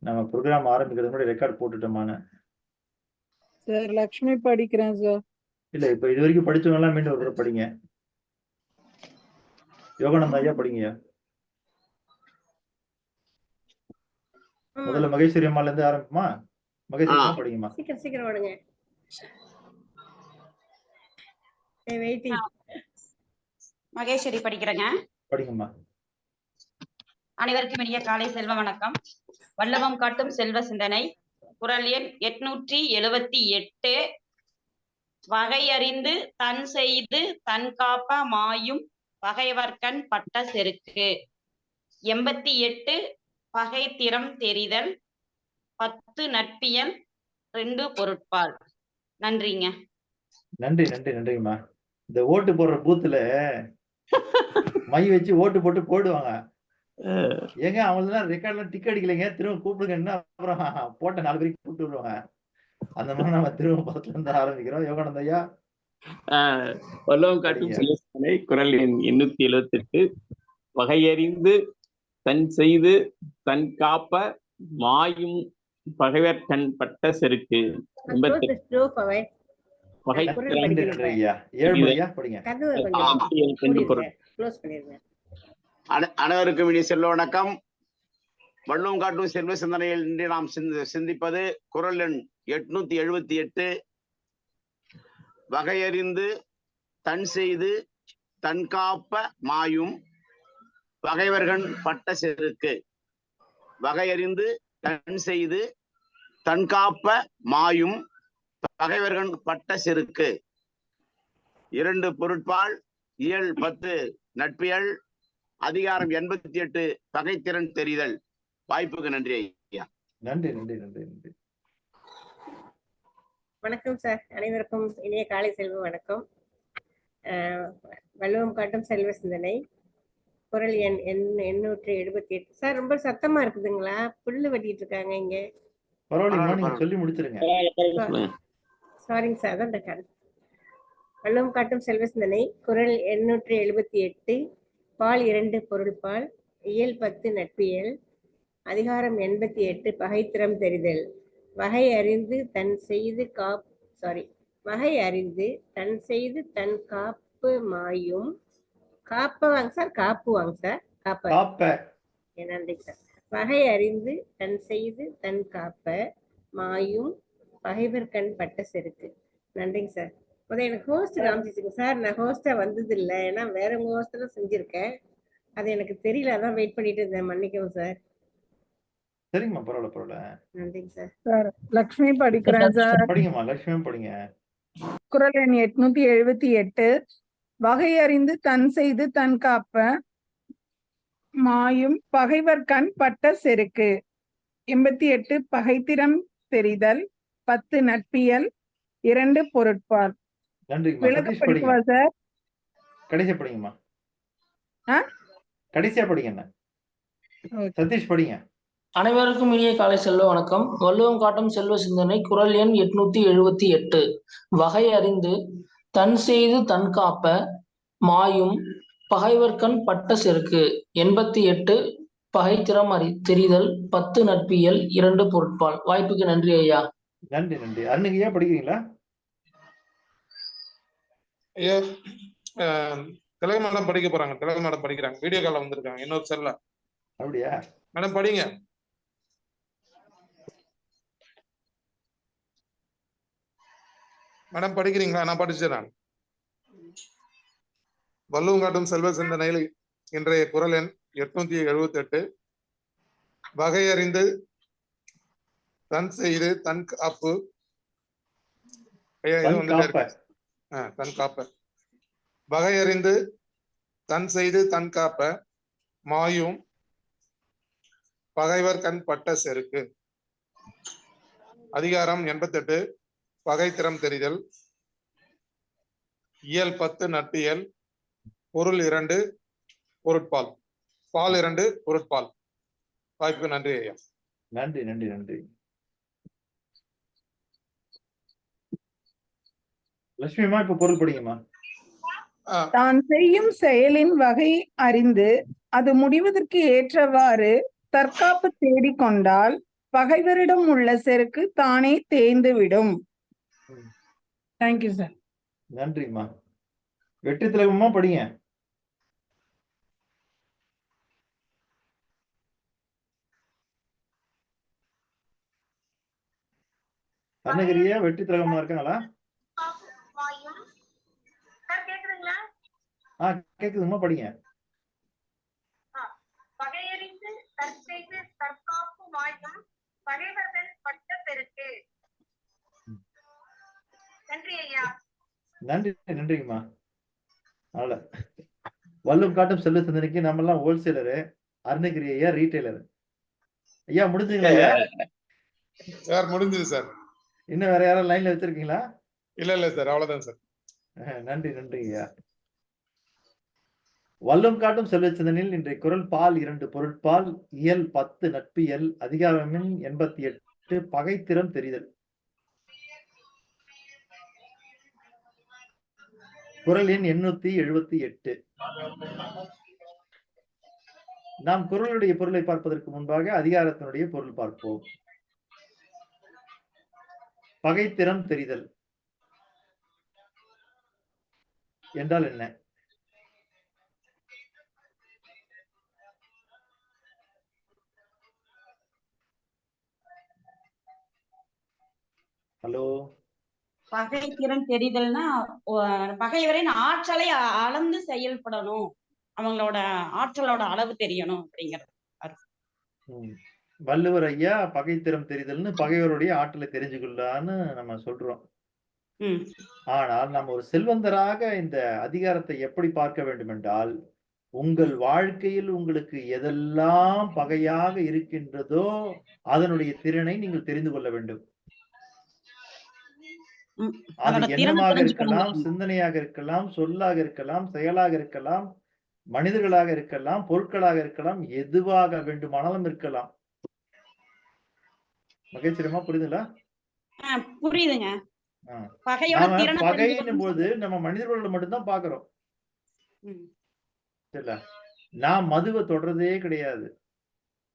நம்ம ப்ரோக்ராம் ஆரம்பிக்கிறது முன்னாடி ரெக்கார்ட் போட்டுட்டோமான? சார் லக்ஷ்மி படிக்கிறேன் சார். இல்ல இப்ப இது வரைக்கும் படிச்சவங்க எல்லாம் மீண்டும் ஒரு தடவை படிங்க. யோகானந்த ஐயா படிங்கய்யா. முதல்ல மகேஸ்வரி அம்மால இருந்து ஆரம்பிக்குமா? மகேஸ்வரி அம்மா படிங்கம்மா. சீக்கிரம் சீக்கிரம் ஓடுங்க. மகேஸ்வரி படிக்கிறேங்க. படிங்கம்மா. அனைவருக்கும் இனிய காலை செல்வ வணக்கம். வல்லவம் காட்டும் செல்வ சிந்தனை, குறள் எண் 878. வகையறிந்து தன் செய்து தன் காப்ப மாயும் பகைவர்கண் பட்ட செருக்கு. 88 பகை திறம் தெரிதல். 10 நட்பியல். 2 பொருட்பால். நன்றிங்க. நன்றி நன்றி நன்றிங்கம்மா. இந்த ஓட்டு போடுற பூத்துல மை வச்சு ஓட்டு போட்டு போடுவாங்க. ஏங்க அவங்களுக்கு ரெக்கார்ட்லாம் டிக் அடிக்கலைங்க, திரும்ப கூப்பிடுங்கன்னா அப்புறம் போட்ட 4 பேருக்கு கூப்பிட்டு வருவாங்க. அந்த மாதிரி நம்ம திரும்ப பக்கத்துல இருந்து ஆரம்பிக்கிறோம். யோகானந்த ஐயா. வல்லவம் காட்டும் செல்வ சிந்தனை, குறள் எண் 878. வகையறிந்து தன் செய்து தன் காப்ப மாயும் பகைவர் கண் பட்ட செருக்கு. அனைவருக்கும் இனி செல்வ வணக்கம். வள்ளுவம் காட்டும் செல்வ சிந்தனையில் இன்று நாம் சிந்திப்பது குறள் எண் 878. வகையறிந்து தன் செய்து தன் காப்ப மாயும் பகைவர்கண் பட்ட செருக்கு. வகையறிந்து தன் செய்து தன் காப்ப மாயும் பகைவர்கண் பட்ட செருக்கு. 2 பொருட்பால். இயல் 10 நட்பியல். அதிகாரம் 88 பகைத்திறன் தெரிதல். வாய்ப்புக்கு நன்றி ஐயா. நன்றி நன்றி நன்றி நன்றி. வணக்கம் சார். அனைவருக்கும் இனிய காலை செல்வ வணக்கம். வள்ளுவம் காட்டும் செல்வ சிந்தனை, குறள் எண் 878. சார் ரொம்ப சத்தமா இருக்குதுங்களா? புல்லு வெட்டிட்டு இருக்காங்க இங்க. சொல்லி முடிச்சிருங்க. சாரிங்க சார். அதான் வள்ளுவம் காட்டும் செல்வ சிந்தனை, குறள் 878. பால் 2 பொருள்பால். இயல் 10 நட்பியல். அதிகாரம் 88 பகைத்திறம் தெரிதல். வகை அறிந்து தன் செய்து வகை அறிந்து தன் செய்து தன் காப்பு மாயும். காப்ப வாங்க சார், காப்பு வாங்க சார். காப்ப. நன்றி சார். வகை அறிந்து தன் செய்து தன் காப்ப மாயும் பகைவர் கண் பட்ட செருக்கு. நன்றிங்க சார். முதல்ல எனக்கு ஹோஸ்ட் காமிச்சிச்சுங்க சார். நான் ஹோஸ்டா வந்தது இல்லை, ஏன்னா வேற உங்க ஹோஸ்டெல்லாம் செஞ்சிருக்கேன். அது எனக்கு தெரியல, அதான் வெயிட் பண்ணிட்டு இருந்தேன். மன்னிக்கவும் சார். சரிங்கம்மா, பரவாயில்ல பரவாயில்ல. நன்றிங்க சார். சார் லக்ஷ்மி படிக்கிறேன் சார். படிங்கம்மா, லட்சுமி படிங்க. குறள் எண் 878. வகையறிந்து தன் செய்து தன் காப்ப மாயும் பகைவர் கண் பட்ட செருக்கு. 88 பகைத்திறம் தெரிதல். 10 நட்பியல். 2 பொருட்பால். விளக்க படிக்கவா சார்? கடைசியா படிங்கம்மா. கடைசியா படிங்க. சதீஷ் படிங்க. அனைவருக்கும் இனிய காலை செல்வ வணக்கம். வள்ளுவம் காட்டும் செல்வ சிந்தனை, குறள் எண் 878. வகை அறிந்து தன் செய்து தன் காப்ப மாயும் பகைவர்கண் பட்ட செருக்கு. 88 பகைத்திறம் தெரிதல். 10 நட்பியல். 2 பொருட்பால். வாய்ப்புக்கு நன்றி ஐயா. நன்றி நன்றி. அருணகிரியா படிக்கிறீங்களா? ஐயா தெலுங்கு மேடம் படிக்க போறாங்க. தெலுங்கு மேடம் படிக்கிறாங்க. வீடியோ கால்ல வந்திருக்காங்க இன்னொரு செல்ல. அப்படியா மேடம்? படிங்க மேடம். படிக்கிறீங்களா? நான் படிச்சிடறேன். வள்ளுவம் காட்டும் செல்வ சிந்தனையில் இன்றைய குறள் எண் 878. வகையறிந்து தன் செய்து தன் காப்பு. தன் காப்ப. வகையறிந்து தன் செய்து தன் காப்ப மாயும் பகைவர் கண் பட்ட செருக்கு. அதிகாரம் 88 பகைத்திறம் தெரிதல். இயல் 10 நட்பியல். பொருள் 2 பொருட்பால். பால் 2 பொருட்பால். வாய்ப்புக்கு நன்றி ஐயா. நன்றி நன்றி நன்றி. லட்சுமிமா இப்ப பொருள் படிங்கம்மா. தான் செய்யும் செயலின் வகை அறிந்து அது முடிவதற்கு ஏற்றவாறு தற்காப்பு தேடிக்கொண்டால் பகைவரிடம் உள்ள செருக்கு தானே தேய்ந்து விடும். Thank you sir. நன்றிம்மா. வெற்றி திலகமா படிங்க. அன்னகிரியா வெற்றி திலகமா இருக்காங்களா? கேக்குதுமா, படிங்க. பகையறிந்து தற்செய்து தற்காப்பு மாயும் பகைவர்கள் பட்ட பெருக்கு. நன்றி ஐயா. நன்றி, நன்றிங்கம்மா. அதனால வல்லும் காட்டும் செல்வ சிந்தனைக்கு நம்ம எல்லாம் ஹோல்சேலரு, அருணகிரி ஐயா ரீட்டைலர். ஐயா முடிஞ்சுங்களா ஐயா? சார் முடிஞ்சது சார். இன்னும் வேற யாரும் லைன்ல வச்சிருக்கீங்களா? இல்ல சார், அவ்வளவுதான் சார். நன்றி ஐயா. வல்லும் காட்டும் செல்வ சிந்தனையில் இன்றைய குரல் பால் 2 பொருட்பால், இயல் 10 நட்பியல், அதிகாரம் எண் 88 பகைத்திறம் தெரிதல். குரல் எண் 878. நாம் குரலுடைய பொருளை பார்ப்பதற்கு முன்பாக அதிகாரத்தினுடைய பொருள் பார்ப்போம். பகைத்திறம் தெரிதல் என்றால் என்ன? ஹலோ, பகைத்திறம் தெரிதல்னா பகைவரின் ஆற்றலை அளந்து செயல்படணும், அவங்களோட ஆற்றலோட அளவு தெரியணும் அப்படிங்கிறது. வள்ளுவர் ஐயா பகைத்திறம் தெரிதல்னு பகைவருடைய ஆற்றலை தெரிஞ்சுக்கொள்ளான்னு நம்ம சொல்றோம். ஆனால் நம்ம ஒரு செல்வந்தராக இந்த அதிகாரத்தை எப்படி பார்க்க வேண்டும் என்றால், உங்கள் வாழ்க்கையில் உங்களுக்கு எதெல்லாம் பகையாக இருக்கின்றதோ அதனுடைய திறனை நீங்கள் தெரிந்து கொள்ள வேண்டும். அது எண்ணமாக இருக்கலாம், சிந்தனையாக இருக்கலாம், சொல்லாக இருக்கலாம், செயலாக இருக்கலாம், மனிதர்களாக இருக்கலாம், பொருட்களாக இருக்கலாம், எதுவாக வேண்டுமானாலும் இருக்கலாம். மகிழ்ச்சியமா புரியுதுங்களா? புரியுதுங்க. பகைன்னும் போது நம்ம மனிதர்களோட மட்டும்தான் பாக்குறோம். நான் மதுவை தொடர்றதே கிடையாது,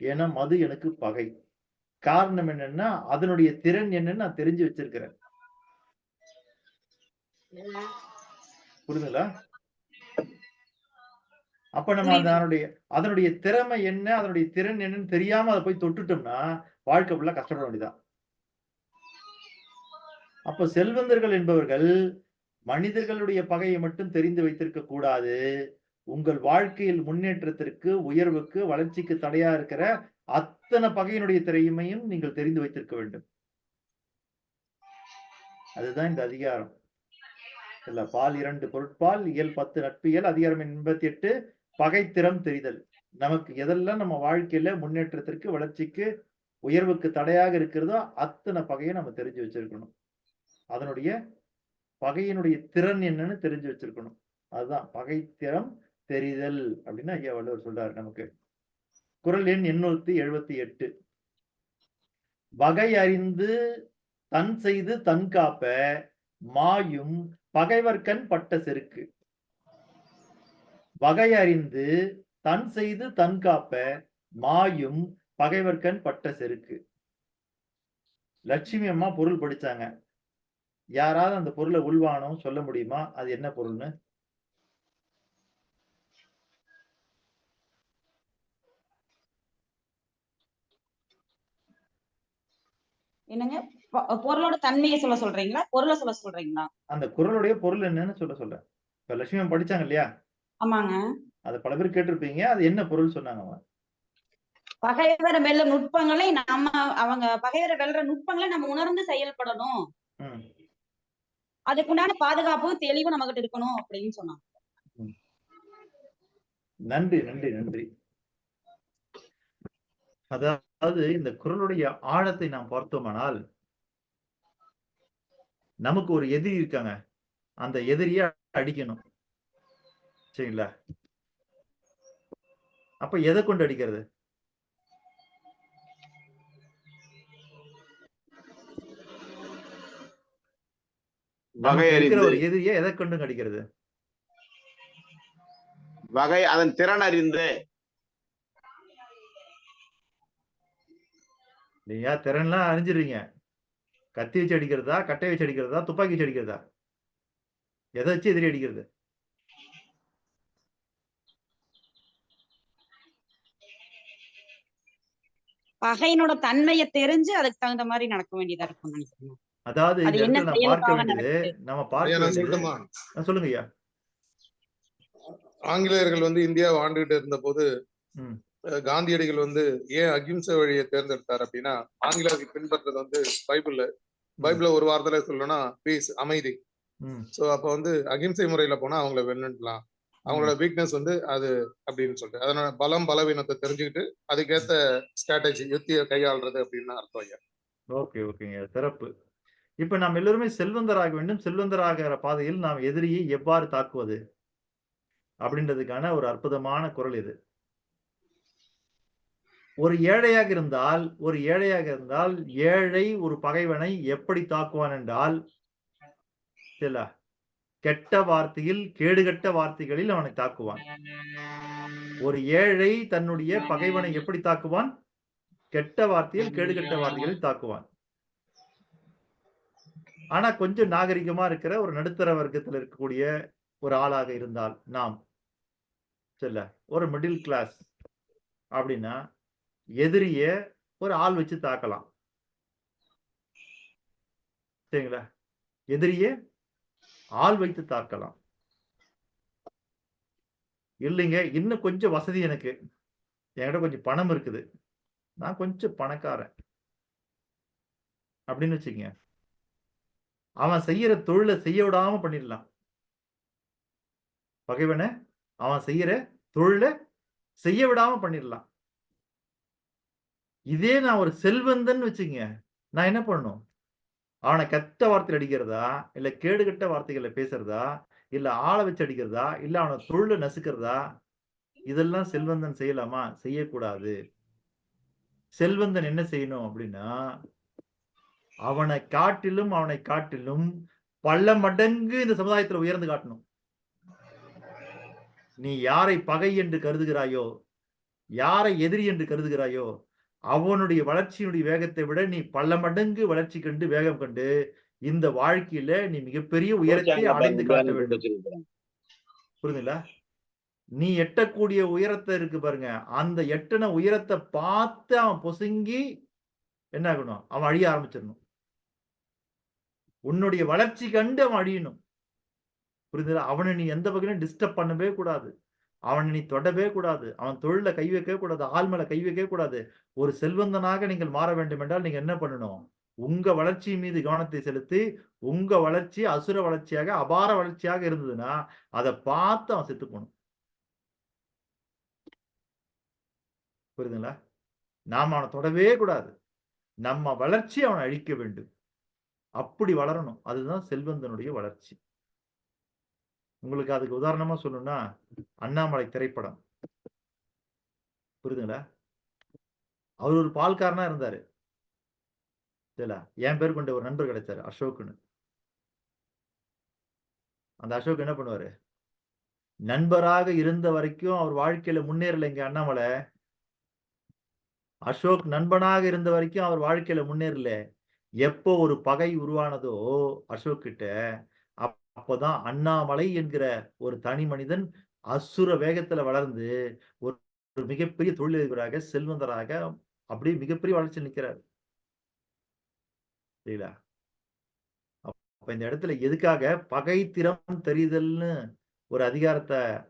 ஏன்னா மது எனக்கு பகை. காரணம் என்னன்னா அதனுடைய திறன் என்னன்னு நான் தெரிஞ்சு வச்சிருக்கிறேன். புரியுதுங்களா? அப்ப நம்ம அதனுடைய திறமை என்ன, அதனுடைய திறன் என்னன்னு தெரியாம அதை போய் தொட்டுட்டோம்னா வாழ்க்கை ஃபுல்லா கஷ்டப்பட வேண்டியதான். அப்ப செல்வந்தர்கள் என்பவர்கள் மனிதர்களுடைய பகையை மட்டும் தெரிந்து வைத்திருக்க கூடாது, உங்கள் வாழ்க்கையில் முன்னேற்றத்திற்கு, உயர்வுக்கு, வளர்ச்சிக்கு தடையா இருக்கிற அத்தனை பகையினுடைய திறமையும் நீங்கள் தெரிந்து வைத்திருக்க வேண்டும். அதுதான் இந்த அதிகாரம். இல்ல, பால் 2 பொருட்பால், இயல் 10 நட்பியல், அதிகாரம் 88 பகைத்திறம் தெரிதல். நமக்கு எதெல்லாம் நம்ம வாழ்க்கையில முன்னேற்றத்திற்கு, வளர்ச்சிக்கு, உயர்வுக்கு தடையாக இருக்கிறதோ அத்தனை பகையை நம்ம தெரிஞ்சு வச்சிருக்கணும். அதனுடைய பகையினுடைய திறன் என்னன்னு தெரிஞ்சு வச்சிருக்கணும். அதுதான் பகைத்திறம் தெரிதல் அப்படின்னு ஐயா வள்ளுவர் சொல்றாரு நமக்கு. குரல் எண் 878. வகை அறிந்து தன் செய்து தன் காப்ப மாயும் பகைவர்கண் பட்ட செருக்கு. வகை அறிந்து தன் செய்து தன் காப்ப மாயும் பகைவர்கண் பட்ட செருக்கு. லட்சுமி அம்மா பொருள் படிச்சாங்க. யாராவது அந்த பொருளை உள்வானம் சொல்ல முடியுமா? அது என்ன பொருள்னு? என்னங்க, பொருளோட தன்மையை சொல்ல சொல்றீங்களா, பொருளை சொல்ல சொல்றீங்களா? அந்த குறளுடைய பொருள் என்னன்னு சொல்றேன். இப்ப லட்சுமி படிச்சாங்க இல்லையா? ஆமாங்க. அது பல பேர் கேட்டிருப்பீங்க. அது என்ன பொருள் சொன்னாங்க? பகைவரை வெல்ல நுட்பங்களை அவங்க பகைவரை வெல்ற நுட்பங்களை நம்ம உணர்ந்து செயல்படணும், அதுக்குண்டான பாதுகாப்பு தெளிவு நம்மகிட்ட இருக்கணும் அப்படின்னு சொன்னாங்க. நன்றி நன்றி நன்றி. அதாவது இந்த குறளுடைய ஆழத்தை நாம் பார்த்தோமானால், நமக்கு ஒரு எதிரி இருக்காங்க, அந்த எதிரியை அடிக்கணும், சரிங்களா? அப்ப எதை கொண்டு அடிக்கிறது? ஒரு எதிரியை எதை கொண்டு அடிக்கிறது? வகை அதன் திறன் அறிந்து. இல்லையா? திறன்லாம் அறிஞ்சிருவீங்க. கத்தி வச்சு அடிக்கிறதா, கட்டை வச்சு அடிக்கிறதா, துப்பாக்கி வச்சு அடிக்கிறதா? எதை வச்சு எதிரி அடிக்கிறது? பகையினோட தன்மையை தெரிஞ்சு அதுக்கு தகுந்த மாதிரி நடக்க வேண்டியதா இருக்கும் நினைக்கிறேன். அதாவது அது இந்த என்ன இடத்துல நான் பார்க்க செயலுக்காக வேண்டியது, நடக்குது? நம்ம ஐயா பார்க்க நான் வேண்டியது சொல்லட்டுமா? சொல்லுங்க ஐயா. ஆங்கிலேயர்கள் வந்து இந்தியாவை ஆண்டுகிட்டு இருந்த போது ம். காந்தியடிகள் வந்து ஏன் அகிம்சை வழியை தேர்ந்தெடுத்தார் அப்படின்னா, ஆங்கிலேயர்கள் பின்பற்றது வந்து பைபிள்ல ஒரு வாரத்துல சொல்லணும்னா பீஸ், அமைதி. ம். சோ அப்ப வந்து அகிம்சை முறையில போனா அவங்கள வெல்லலாம். அவங்களோட வீக்னஸ் வந்து அது அப்படின்னு சொல்லிட்டு, அதனால பலம் பலவீனத்தை தெரிஞ்சுக்கிட்டு அதுக்கேத்த ஸ்ட்ராட்டஜி யுத்தியை கையாளுறது அப்படின்னு அர்த்தம் ஐயா. ஓகே, ஓகேங்க. சிறப்பு. இப்ப நாம் எல்லோருமே செல்வந்தராக வேண்டும். செல்வந்தராகிற பாதையில் நாம் எதிரியை எவ்வாறு தாக்குவது? அப்படின்றதுக்கான ஒரு அற்புதமான குறள் இது. ஒரு ஏழையாக இருந்தால் ஏழை ஒரு பகைவனை எப்படி தாக்குவான் என்றால், இல்ல, கெட்ட வார்த்தையில், கேடுகெட்ட வார்த்தைகளில் அவனை தாக்குவான். ஒரு ஏழை தன்னுடைய பகைவனை எப்படி தாக்குவான்? கெட்ட வார்த்தையில், கேடுகெட்ட வார்த்தைகளில் தாக்குவான். ஆனா கொஞ்சம் நாகரிகமா இருக்கிற ஒரு நடுத்தர வர்க்கத்தில் இருக்கக்கூடிய ஒரு ஆளாக இருந்தால் நாம், சரில, ஒரு மிடில் கிளாஸ் அப்படின்னா, எதிரிய ஒரு ஆள் வச்சு தாக்கலாம். சரிங்களா? எதிரிய ஆள் வைத்து தாக்கலாம். இல்லைங்க, இன்னும் கொஞ்சம் வசதி எனக்கு. என்கிட்ட கொஞ்சம் பணம் இருக்குது. நான் கொஞ்சம் பணக்காரன். அப்படின்னு வச்சுக்கங்க. அவன் செய்யற தொழில செய்ய விடாம பண்ணிடலாம். பகைவன அவன் செய்யற தொழில செய்ய விடாம பண்ணிடலாம். இதே நான் ஒரு செல்வந்தன் வச்சுக்கங்க. நான் என்ன பண்ணணும்? அவன கெட்ட வார்த்தையில அடிக்கிறதா, இல்ல கேடுகெட்ட வார்த்தைகள்ல பேசுறதா, இல்ல ஆள வச்சு அடிக்கிறதா, இல்ல அவன தொழில நசுக்கிறதா, இதெல்லாம் செல்வந்தன் செய்யலாமா? செய்யக்கூடாது. செல்வந்தன் என்ன செய்யணும் அப்படின்னா, அவனைக் காட்டிலும் பல மடங்கு இந்த சமுதாயத்துல உயர்ந்து காட்டணும். நீ யாரை பகை என்று கருதுகிறாயோ, யாரை எதிரி என்று கருதுகிறாயோ, அவனுடைய வளர்ச்சியினுடைய வேகத்தை விட நீ பல மடங்கு வளர்ச்சி கண்டு, வேகம் கண்டு, இந்த வாழ்க்கையில நீ மிகப்பெரிய உயரத்தை அடைந்து காட்ட வேண்டும். புரியுதுங்களா? நீ எட்டக்கூடிய உயரத்தை இருக்கு பாருங்க. அந்த எட்டுன உயரத்தை பார்த்து அவன் பொசுங்கி என்ன ஆகணும்? அவன் அழிய ஆரம்பிச்சிடணும். உன்னுடைய வளர்ச்சி கண்டு அவன் அழியணும். புரியுதுங்களா? அவனை நீ எந்த வகையிலும் டிஸ்டர்ப் பண்ணவே கூடாது. அவனை நீ தொடவே கூடாது. அவன் தொழில்ல கை வைக்கவே கூடாது. ஆள் மேல கை வைக்கவே கூடாது. ஒரு செல்வந்தனாக நீங்கள் மாற வேண்டும் என்றால் நீங்க என்ன பண்ணணும்? உங்க வளர்ச்சி மீது கவனத்தை செலுத்தி, உங்க வளர்ச்சி அசுர வளர்ச்சியாக, அபார வளர்ச்சியாக இருந்ததுன்னா, அத பார்த்து அவன் செத்து போணும். புரியுதுங்களா? நாம அவன தொடவே கூடாது. நம்ம வளர்ச்சி அவனை அழிக்க வேண்டும். அப்படி வளரணும். அதுதான் செல்வந்தனுடைய வளர்ச்சி. உங்களுக்கு அதுக்கு உதாரணமா சொல்லணும்னா, அண்ணாமலை திரைப்படம். புரியுதுங்களா? அவர் ஒரு பால்காரனா இருந்தாரு. சரிங்களா? என் பேர் கொண்ட ஒரு நண்பர் கிடைச்சாரு, அசோக்ன்னு. அந்த அசோக் என்ன பண்ணுவாரு? நண்பராக இருந்த வரைக்கும் அவர் வாழ்க்கையில முன்னேறலைங்க அண்ணாமலை. அசோக் நண்பனாக இருந்த வரைக்கும் அவர் வாழ்க்கையில முன்னேறல. எப்போ ஒரு பகை உருவானதோ அசோக் கிட்ட, அப்பதான் அண்ணாமலை என்கிற ஒரு தனி மனிதன் அசுர வேகத்துல வளர்ந்து ஒரு ஒரு மிகப்பெரிய தொழிலதிபராக, செல்வந்தராக அப்படியே மிகப்பெரிய வளர்ச்சியில் நிக்கிறார். சரிங்களா? அப்ப இந்த இடத்துல எதுக்காக பகை திறம் தெரிதல்னு ஒரு அதிகாரத்தை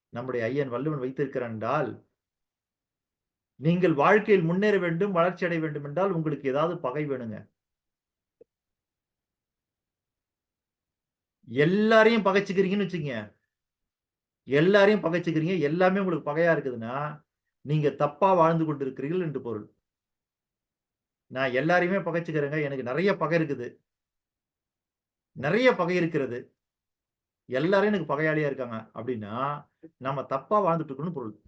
நம்முடைய ஐயன் வள்ளுவன் வைத்திருக்கிறான் என்றால், நீங்கள் வாழ்க்கையில் முன்னேற வேண்டும், வளர்ச்சி அடைய வேண்டும் என்றால் உங்களுக்கு ஏதாவது பகை வேணுங்க. எல்லாரையும் பகைச்சுக்கிறீங்கன்னு வச்சுக்கங்க. எல்லாரையும் பகைச்சுக்கிறீங்க. எல்லாமே உங்களுக்கு பகையா இருக்குதுன்னா, நீங்க தப்பா வாழ்ந்து கொண்டிருக்கிறீர்கள் என்று பொருள். நான் எல்லாரையுமே பகைச்சுக்கிறேங்க. எனக்கு நெறைய பகை இருக்குது. நெறைய பகை இருக்கிறது. எல்லாரும் எனக்கு பகையாளியா இருக்காங்க அப்படின்னா, நம்ம தப்பா வாழ்ந்துட்டு இருக்கோம்னு பொருள்.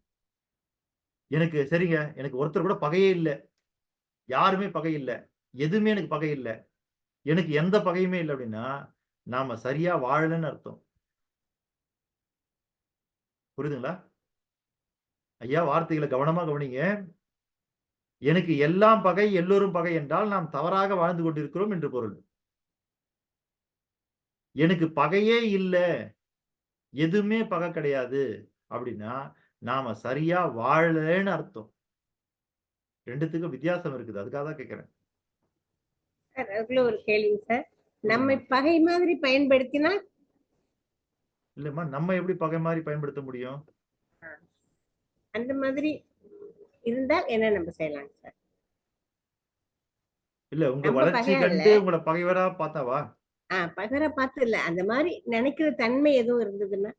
எனக்கு சரிங்க. எனக்கு ஒருத்தர் கூட பகையே இல்ல. யாருமே பகை இல்ல. எதுவுமே எனக்கு பகை இல்ல. எனக்கு எந்த பகையுமே இல்ல அப்படின்னா, நாம சரியா வாழலன்னு அர்த்தம். புரியுதுங்களா? ஐயா வார்த்தைகள கவனமா கவனிங்க. எனக்கு எல்லாம் பகை எல்லோரும் பகை என்றால் நாம் தவறாக வாழ்ந்து கொண்டிருக்கிறோம் என்று பொருள். எனக்கு பகையே இல்லை, எதுவுமே பகை கிடையாது அப்படின்னா நாம சரியா வாழலன்னு அர்த்தம். ரெண்டுத்துக்கும் வித்தியாசம் இருக்குது. அதுக்காக தான் கேட்கிறேன். சார் அதுக்குள்ள ஒரு கேள்வி சார். நம்மை பகை மாதிரி பயன்படுத்தினா இல்லம்மா, நம்ம எப்படி பகை மாதிரி பயன்படுத்த முடியும்? அந்த மாதிரி இருந்தால் என்ன நம்ம செய்யலாம் சார்? இல்ல, உங்க நம்ம வளர்ச்சி பகையா கண்டு இல்ல. உங்களை பகைவரா பார்த்தாவா? பகர பார்த்து இல்ல, அந்த மாதிரி நினைக்கிற தன்மை எதுவும் இருந்ததுன்னா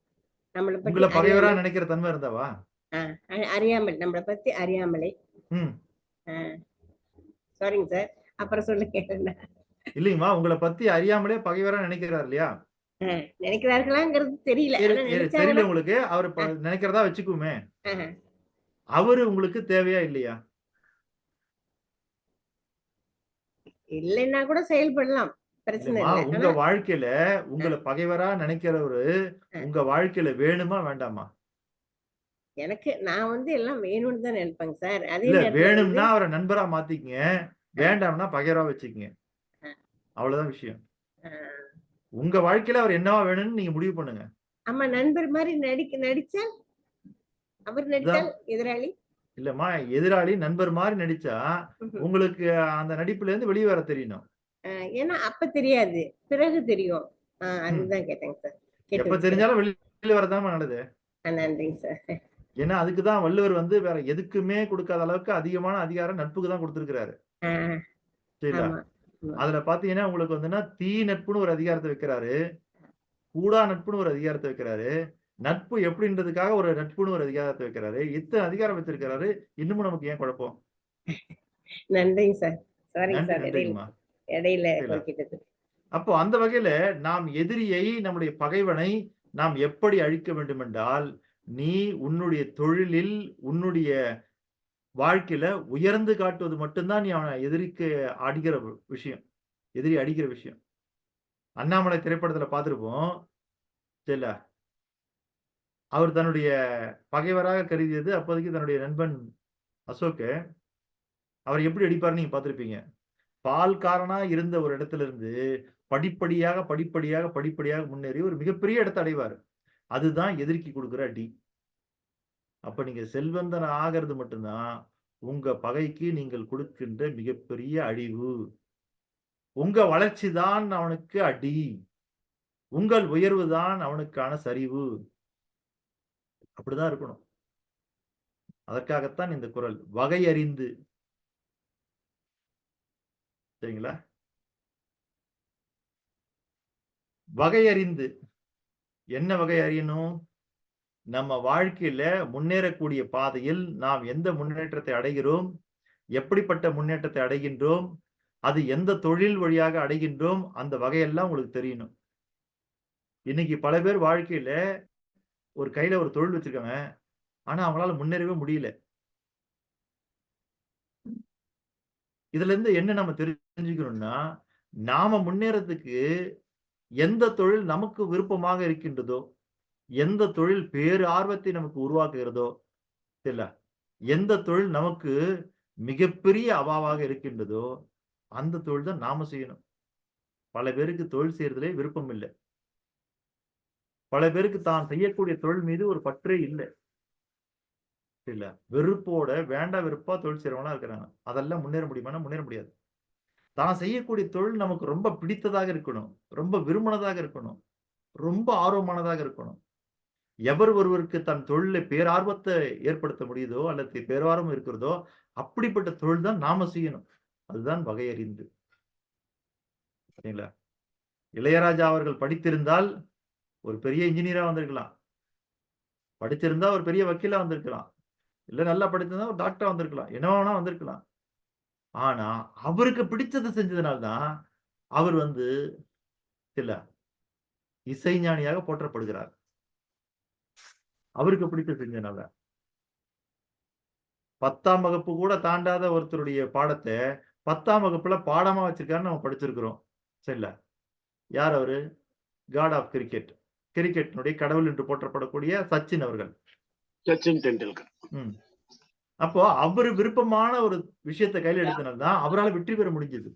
நம்மளை பத்தி உங்களை பகைவரா அறியாமல் நினைக்கிற தன்மை இருந்தாவா? அறியாமல் நம்மளை பத்தி அறியாமலே. ம் சாரிங்க சார், அப்புறம் சொல்லுங்க. இல்லைங்கம்மா, உங்களை பத்தி அறியாமலே பகைவரா நினைக்கிறார் இல்லையா? நினைக்கிறார்களாங்கிறது தெரியல. ஆனா தெரியல நினைச்சாங்கன்னா உங்களுக்கு. அவரு நினைக்கிறதா வச்சுக்குமே, ஆஹ், அவரு உங்களுக்கு தேவையா இல்லையா? இல்லைன்னா கூட செயல்படலாம், பிரச்சனை இல்லைம்மா, இல்லை. உங்க ஆனா வாழ்க்கையில உங்களை பகைவரா நினைக்கிறவரு உங்க வாழ்க்கையில வேணுமா வேண்டாமா? எனக்கு நான் வந்து எல்லாம் வேணும்னு தான் நினைப்பேங்க சார். அதே இல்ல, நேரத்துல வந்து வேணும்னா அவரை நண்பரா மாத்திக்கங்க, வேண்டாம்னா பகைவரா வச்சுக்கங்க. அவ்வளவுதான் விஷயம். ஆஹ், உங்க வாழ்க்கையில அவர் என்னவா வேணும்னு நீங்க முடிவு பண்ணுங்க. ஆமா, நண்பர் மாதிரி நடிச்சால் அவர் நடித்தால் எதிராளி. இல்லம்மா, எதிராளி நண்பர் மாதிரி நடிச்சா உங்களுக்கு அந்த நடிப்புல இருந்து வெளியே வர தெரியணும். ஏன்னா அப்ப தெரியாது, பிறகு தெரியும். அதுதான் கேட்டேங்க சார். எப்ப தெரிஞ்சாலும் வெளியில வரதாம நல்லது. நன்றிங்க சார். ஏன்னா அதுக்குதான் வள்ளுவர் வந்து வேற எதுக்குமே கொடுக்காத அளவுக்கு அதிகமான அதிகாரம் நட்புக்கு தான் கொடுத்திருக்கிறாரு. சரிங்களா? அதுல பாத்தீங்கன்னா உங்களுக்கு வந்துன்னா தீ நட்புன்னு ஒரு அதிகாரத்தை வைக்கிறாரு, கூடா நட்புன்னு ஒரு அதிகாரத்தை வைக்கிறாரு, நட்பு எப்படின்றதுக்காக ஒரு நட்புன்னு ஒரு அதிகாரத்தை வைக்கிறாரு. இத்தனை அதிகாரம் வச்சிருக்கிறாரு. இன்னமும் நமக்கு ஏன் குழப்பம்? நன்றிங்க சார். சாரிங்க நன்றி, சார், நன்றிங்கம்மா. இடையில சரிங்களா? குறுக்கிட்டது. அப்போ அந்த வகையில நாம் எதிரியை, நம்முடைய பகைவனை நாம் எப்படி அழிக்க வேண்டும் என்றால், நீ உன்னுடைய தொழிலில், உன்னுடைய வாழ்க்கையில உயர்ந்து காட்டுவது மட்டும்தான் நீ அவனை எதிரிக்கு அடிக்கிற விஷயம், எதிரி அடிக்கிற விஷயம். அண்ணாமலை திரைப்படத்துல பார்த்திருப்போம். சரிங்களா? அவர் தன்னுடைய பகைவராக கருதியது அப்போதைக்கு தன்னுடைய நண்பன் அசோக். அவர் எப்படி அடிப்பாருன்னு நீங்க பார்த்திருப்பீங்க. பால்காரனா இருந்த ஒரு இடத்துல இருந்து படிப்படியாக படிப்படியாக படிப்படியாக முன்னேறி ஒரு மிகப்பெரிய இடத்தை அடைவாரு. அதுதான் எதிரிக்கு கொடுக்கிற அடி. அப்ப நீங்க செல்வந்தன் ஆகிறது மட்டும்தான் உங்க பகைக்கு நீங்கள் கொடுக்கின்ற மிகப்பெரிய அழிவு. உங்க வளர்ச்சி தான் அவனுக்கு அடி, உங்கள் உயர்வு தான் அவனுக்கான சரிவு. அப்படிதான் இருக்கணும். அதற்காகத்தான் இந்த குறள் வகை அறிந்து. சரிங்களா? வகை அறிந்து என்ன வகை அறியணும்? நம்ம வாழ்க்கையில முன்னேறக்கூடிய பாதையில் நாம் எந்த முன்னேற்றத்தை அடைகிறோம், எப்படிப்பட்ட முன்னேற்றத்தை அடைகின்றோம், அது எந்த தொழில் வழியாக அடைகின்றோம், அந்த வகையெல்லாம் உங்களுக்கு தெரியணும். இன்னைக்கு பல பேர் வாழ்க்கையில ஒரு கையில ஒரு தொழில் வச்சிருக்காங்க, ஆனா அவங்களால முன்னேறவே முடியல. இதுல இருந்து என்ன நம்ம தெரிஞ்சுக்கணும்னா, நாம முன்னேறதுக்கு எந்த தொழில் நமக்கு விருப்பமாக இருக்கின்றதோ, எந்த தொழில் பேரு ஆர்வத்தை நமக்கு உருவாக்குகிறதோ, இல்ல எந்த தொழில் நமக்கு மிகப்பெரிய அவாவாக இருக்கின்றதோ, அந்த தொழில் தான் நாம செய்யணும். பல பேருக்கு தொழில் செய்யறதுலே விருப்பம் இல்லை. பல பேருக்கு தான் செய்யக்கூடிய தொழில் மீது ஒரு பற்றே இல்லை. இல்ல, வெறுப்போட வேண்டா வெறுப்பா தொழில் செய்யறவங்களா இருக்கிறாங்க. அதெல்லாம் முன்னேற முடியுமானா முன்னேற முடியாது. தான் செய்யக்கூடிய தொழில் நமக்கு ரொம்ப பிடித்ததாக இருக்கணும், ரொம்ப விரும்பினதாக இருக்கணும், ரொம்ப ஆர்வமானதாக இருக்கணும். எவர் ஒருவருக்கு தன் தொழில பேரார்வத்தை ஏற்படுத்த முடியுதோ அல்லது பேரார்வம் இருக்கிறதோ அப்படிப்பட்ட தொழில் தான் நாம செய்யணும். அதுதான் வகையறிந்து. சரிங்களா? இளையராஜா அவர்கள் படித்திருந்தால் ஒரு பெரிய இன்ஜினியரா வந்திருக்கலாம், படிச்சிருந்தா ஒரு பெரிய வக்கீலா வந்திருக்கலாம், இல்ல நல்லா படிச்சிருந்தா ஒரு டாக்டரா வந்திருக்கலாம், என்னவா வந்திருக்கலாம். ஆனா அவருக்கு பிடிச்சதை செஞ்சதுனால்தான் அவர் வந்து இல்ல இசைஞானியாக போற்றப்படுகிறார். அவருக்கு பிடித்த செஞ்சனால 10ஆம் வகுப்பு கூட தாண்டாத ஒருத்தருடைய பாடத்தை 10ஆம் வகுப்புல பாடமா வச்சிருக்காருன்னு நம்ம படிச்சிருக்கிறோம். சரிங்களா? யார் அவரு? காட் ஆஃப் கிரிக்கெட், கிரிக்கெட்டினுடைய கடவுள் என்று போற்றப்படக்கூடிய சச்சின் அவர்கள். சச்சின் டெண்டுல்கர். அப்போ அவரு விருப்பமான ஒரு விஷயத்தை கையில எடுத்தனால்தான் அவரால் வெற்றி பெற முடிஞ்சது.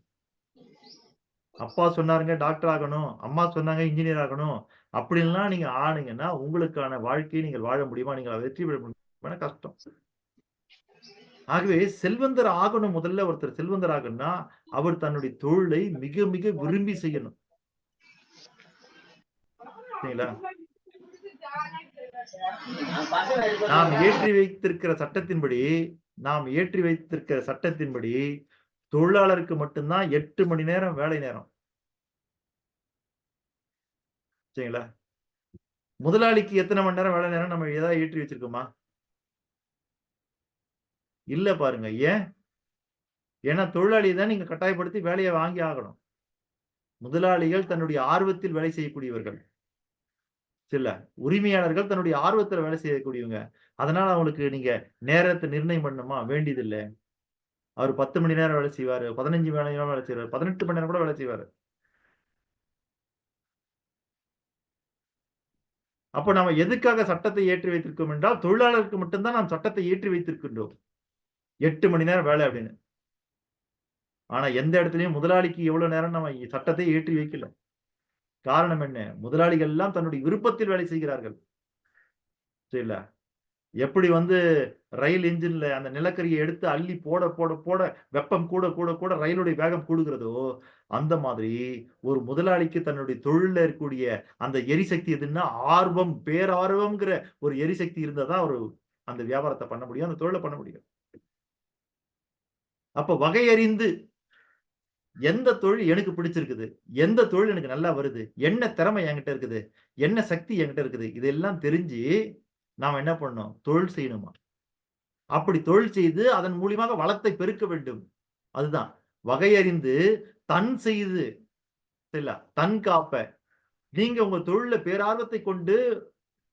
அப்பா சொன்னாருங்க டாக்டர் ஆகணும், அம்மா சொன்னாங்க இன்ஜினியர் ஆகணும், அப்படின்லாம் நீங்க ஆனீங்கன்னா உங்களுக்கான வாழ்க்கையை நீங்கள் வாழ முடியுமா? நீங்கள் வெற்றி பெற முடியுமா? கஷ்டம். ஆகவே செல்வந்தர் ஆகணும். முதல்ல ஒருத்தர் செல்வந்தர் ஆகணும்னா அவர் தன்னுடைய தொழிலை மிக மிக விரும்பி செய்யணும். சரிங்களா? நாம் ஏற்றி வைத்திருக்கிற சட்டத்தின்படி தொழிலாளருக்கு மட்டும்தான் 8 மணி நேரம் வேலை நேரம். சரிங்களா? முதலாளிக்கு எத்தனை மணி நேரம் வேலை நேரம் நம்ம ஏதாவது ஏற்றி வச்சிருக்கோமா? இல்ல பாருங்க. ஏன்? ஏன்னா தொழிலாளியை தான் நீங்க கட்டாயப்படுத்தி வேலையை வாங்கி ஆகணும். முதலாளிகள் தன்னுடைய ஆர்வத்தில் வேலை செய்யக்கூடியவர்கள். இல்ல, உரிமையாளர்கள் தன்னுடைய ஆர்வத்துல வேலை செய்யக்கூடியவங்க. அதனால அவங்களுக்கு நீங்க நேரத்தை நிர்ணயம் பண்ணணுமா? வேண்டியதில்ல. அவர் 10 மணி நேரம் வேலை செய்வாரு, 15 மணி நேரம் வேலை செய்வாரு, 18 மணி நேரம் கூட வேலை செய்வாரு. அப்ப நாம எதுக்காக சட்டத்தை ஏற்றி வைத்திருக்கோம் என்றால் தொழிலாளருக்கு மட்டும்தான் நாம் சட்டத்தை ஏற்றி வைத்திருக்கின்றோம். 8 மணி நேரம் வேலை அப்படின்னு. ஆனா எந்த இடத்துலயும் முதலாளிக்கு எவ்வளவு நேரம் நம்ம சட்டத்தை ஏற்றி வைக்கல. காரணம் என்ன? முதலாளிகள் எல்லாம் தன்னுடைய விருப்பத்தில் வேலை செய்கிறார்கள். சரில, எப்படி ரயில் இன்ஜின்ல அந்த நிலக்கரியை எடுத்து அள்ளி போட போட போட வெப்பம் கூட கூட கூட ரயிலுடைய வேகம் கூடுகிறதோ, அந்த மாதிரி ஒரு முதலாளிக்கு தன்னுடைய தொழில இருக்கக்கூடிய அந்த எரிசக்தி எதுன்னா ஆர்வம், பேரார்வம்ங்கிற ஒரு எரிசக்தி இருந்தாதான் ஒரு அந்த வியாபாரத்தை பண்ண முடியும், அந்த தொழிலை பண்ண முடியும். அப்ப வகையறிந்து எந்த தொழில் எனக்கு பிடிச்சிருக்குது, எந்த தொழில் எனக்கு நல்லா வருது, என்ன திறமை என்கிட்ட இருக்குது, என்ன சக்தி என்கிட்ட இருக்குது, இதெல்லாம் தெரிஞ்சு நாம என்ன பண்ணணும்? தொழில் செய்யணுமா? அப்படி தொழில் செய்து அதன் மூலியமாக வளத்தை பெருக்க வேண்டும். அதுதான் வகையறிந்து தன் செய்து தன் காப்ப. நீங்க உங்க தொழில பேரார்வத்தை கொண்டு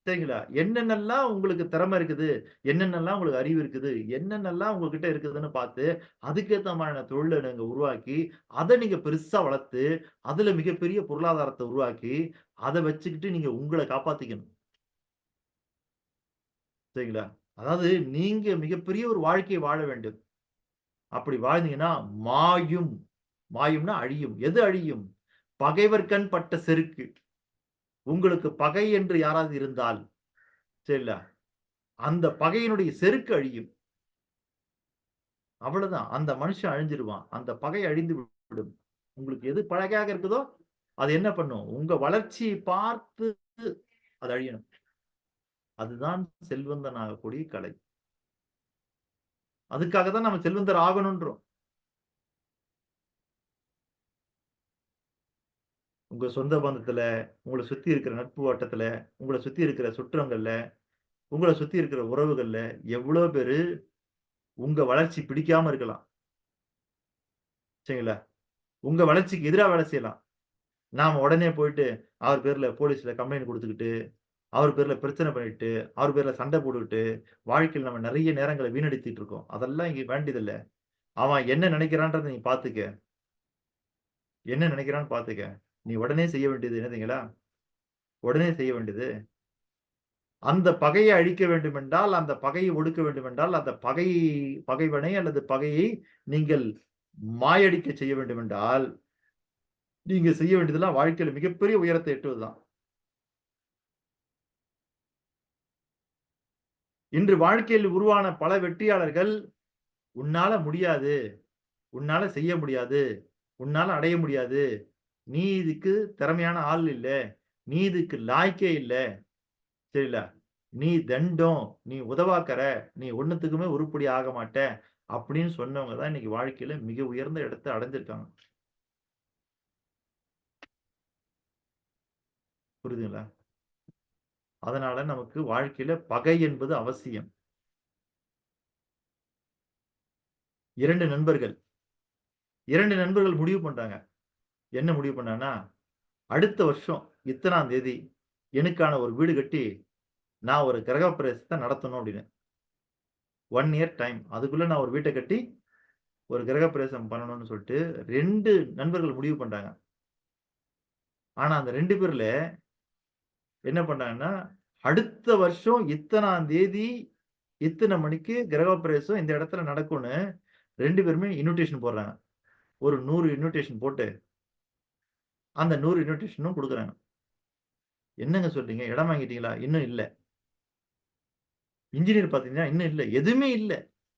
சரிங்களா, என்னென்னலாம் உங்களுக்கு திறமை இருக்குது, என்னென்னலாம் உங்களுக்கு அறிவு இருக்குது, என்னென்னலாம் உங்ககிட்ட இருக்குதுன்னு பார்த்து அதுக்கேத்த மாதிரியான தொழிலை நீங்க உருவாக்கி அதை நீங்க பெருசா வளர்த்து அதுல மிகப்பெரிய பொருளாதாரத்தை உருவாக்கி அதை வச்சுக்கிட்டு நீங்க உங்களை காப்பாத்திக்கணும். சரிங்களா? அதாவது நீங்க மிகப்பெரிய ஒரு வாழ்க்கையை வாழ வேண்டும். அப்படி வாழ்ந்தீங்கன்னா மாயும்னா அழியும். எது அழியும்? பகைவர் கண் பட்ட செருக்கு. உங்களுக்கு பகை என்று யாராவது இருந்தால் சரிங்களா, அந்த பகையினுடைய செருக்கு அழியும். அவ்வளவுதான். அந்த மனுஷன் அழிஞ்சிருவான். அந்த பகை அழிந்து விடும். உங்களுக்கு எது பகையாக இருக்குதோ அது என்ன பண்ணும்? உங்க வளர்ச்சியை பார்த்து அது அழியணும். அதுதான் செல்வந்தன் ஆகக்கூடிய கலை. அதுக்காக தான் நம்ம செல்வந்தர் ஆகணும்ன்றோம். உங்க சொந்த பந்தத்துல, உங்களை சுத்தி இருக்கிற நட்பு வட்டத்துல, உங்களை சுத்தி இருக்கிற சுற்றங்கள்ல, உங்களை சுத்தி இருக்கிற உறவுகள்ல எவ்வளவு பேரு உங்க வளர்ச்சி பிடிக்காம இருக்கலாம். சரிங்களா? உங்க வளர்ச்சிக்கு எதிராக வேலை செய்யலாம். நாம உடனே போயிட்டு அவர் பேர்ல போலீஸ்ல கம்ப்ளைண்ட் கொடுத்துக்கிட்டு, அவர் பேர்ல பிரச்சனை பண்ணிட்டு, அவர் பேர்ல சண்டை போட்டுக்கிட்டு, வாழ்க்கையில் நம்ம நிறைய நேரங்களை வீணடித்திட்டு இருக்கோம். அதெல்லாம் இங்க வேண்டியதில்ல. அவன் என்ன நினைக்கிறான்றதை நீ பாத்துக்க. என்ன நினைக்கிறான்னு பாத்துக்க. நீ உடனே செய்ய வேண்டியது என்னதுங்களா? உடனே செய்ய வேண்டியது அந்த பகையை அழிக்க வேண்டும் என்றால், அந்த பகையை ஒடுக்க வேண்டும் என்றால், அந்த பகைவனை அல்லது பகையை நீங்கள் மாயடிக்க செய்ய வேண்டும் என்றால், நீங்க செய்ய வேண்டியதெல்லாம் வாழ்க்கையில மிகப்பெரிய உயரத்தை எட்டுவதுதான். இன்று வாழ்க்கையில் உருவான பல வெற்றியாளர்கள் உன்னால முடியாது, உன்னால செய்ய முடியாது, உன்னால அடைய முடியாது, நீ இதுக்கு திறமையான ஆள் இல்ல, நீ இதுக்கு லாய்க்கே இல்ல, சரில, நீ தண்டம், நீ உதவாக்கற, நீ ஒண்ணுத்துக்குமே உருப்படி ஆக மாட்ட அப்படின்னு சொன்னவங்க தான் இன்னைக்கு வாழ்க்கையில மிக உயர்ந்த இடத்தை அடைஞ்சிருக்காங்க. புரியுதுங்களா? அதனால நமக்கு வாழ்க்கையில பகை என்பது அவசியம். 2 நண்பர்கள் முடிவு பண்றாங்க. என்ன முடிவு பண்ணாங்கன்னா, அடுத்த வருஷம் இத்தனாம் தேதி எனக்கான ஒரு வீடு கட்டி நான் ஒரு கிரகப்பிரவேசத்தை நடத்தணும் அப்படின்னு. 1 இயர் டைம். அதுக்குள்ள நான் ஒரு வீட்டை கட்டி ஒரு கிரகப்பிரவேசம் பண்ணணும்னு சொல்லிட்டு 2 நண்பர்கள் முடிவு பண்றாங்க. ஆனா அந்த 2 பேர்ல என்ன பண்றாங்கன்னா, அடுத்த வருஷம் இத்தனாம் தேதி இத்தனை மணிக்கு கிரகப்பிரவேசம் இந்த இடத்துல நடக்கும்னு 2 பேருமே இன்விடேஷன் போடுறாங்க. ஒரு 100 இன்விடேஷன் போட்டு அந்த 100 இன்விடேஷனும் கொடுக்குறாங்க. என்னங்க சொல்றீங்க? இடம் வாங்கிட்டீங்களா? இன்னும் இல்ல. இன்ஜினியர் பாத்தீங்கன்னா இன்னும் இல்ல. எதுவுமே இல்ல.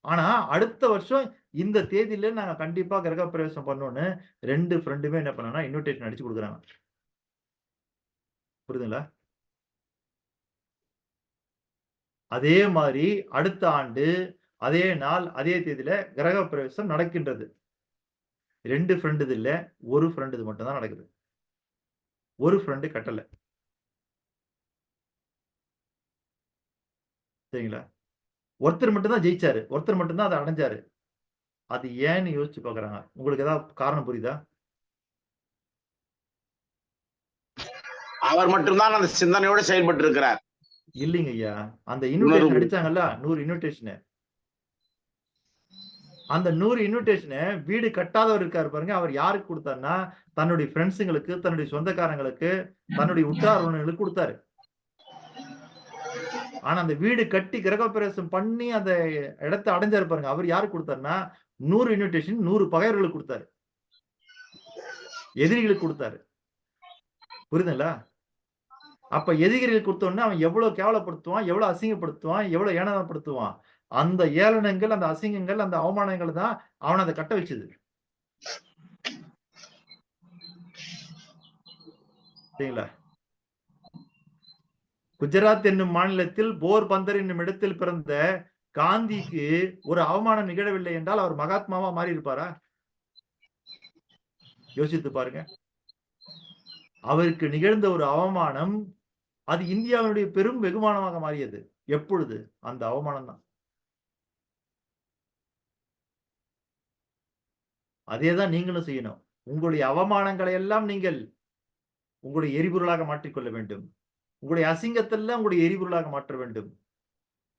ஆனா அடுத்த வருஷம் இந்த தேதியில நாங்க கண்டிப்பா கிரகப்பிரவேசம் பண்ணோம்னு 2 ஃப்ரெண்டுமே என்ன பண்ணாங்கன்னா இன்விடேஷன் அடிச்சு கொடுக்குறாங்க. புரியுதுங்களா? அதே மாதிரி அடுத்த ஆண்டு அதே நாள் அதே தேதியில கிரகப்பிரவேசம் நடக்கின்றது. 2 ஃப்ரெண்டு இல்ல, ஒரு ஃப்ரெண்டு மட்டும் தான் நடக்குது. ஒரு ஃப்ரெண்டு கட்டல. சரிங்களா? ஒருத்தர் மட்டும் தான் ஜெயிச்சாரு. ஒருத்தர் மட்டும் தான் அதை அடைஞ்சாரு. அது ஏன்னு யோசிச்சு பார்க்குறாங்க. உங்களுக்கு ஏதாவது காரணம் புரியுதா? அவர் மட்டும்தான் அந்த சிந்தனையோட செயல்பட்டு இருக்கிறார். இல்லைங்க ஐயா. அந்த இன்விடேஷன் அடிச்சாங்கல்ல 100 இன்விடேஷன். அந்த 100 இன்விடேஷன் வீடு கட்டாதவர் இருக்காரு பாருங்க. அவர் யாருக்கு கொடுத்தாருன்னா தன்னுடைய ஃப்ரெண்ட்ஸுங்களுக்கு, தன்னுடைய சொந்தக்காரங்களுக்கு, தன்னுடைய உற்றார் உறவினர்களுக்கு கொடுத்தாரு. ஆனா அந்த வீடு கட்டி கிரகப்பிரவேசம் பண்ணி அந்த இடத்தை அடைஞ்சாரு பாருங்க. அவர் யாருக்கு கொடுத்தாருன்னா 100 இன்விடேஷன் 100 பகைவர்களுக்கு கொடுத்தாரு. எதிரிகளுக்கு கொடுத்தாரு. புரியுதுங்களா? அப்ப எதிரிகளுக்கு கொடுத்தோம்னா அவன் எவ்வளவு கேவலப்படுத்துவான், எவ்வளவு அசிங்கப்படுத்துவான், எவ்வளவு ஏளனப்படுத்துவான். அந்த ஏளனங்கள், அந்த அசிங்கங்கள், அந்த அவமானங்கள் தான் அவனை அதை கட்ட வச்சது. சரிங்களா? குஜராத் என்னும் மாநிலத்தில் போர்பந்தர் என்னும் இடத்தில் பிறந்த காந்திக்கு ஒரு அவமானம் நிகழவில்லை என்றால் அவர் மகாத்மாவா மாறி இருப்பாரா? யோசித்து பாருங்க. அவருக்கு நிகழ்ந்த ஒரு அவமானம் அது இந்தியாவினுடைய பெரும் வெகுமானமாக மாறியது. எப்பொழுது? அந்த அவமானம் தான். அதேதான் நீங்களும் செய்யணும். உங்களுடைய அவமானங்களை எல்லாம் நீங்கள் உங்களுடைய எரிபொருளாக மாற்றிக்கொள்ள வேண்டும். உங்களுடைய அசிங்கத்தெல்லாம் உங்களுடைய எரிபொருளாக மாற்ற வேண்டும்.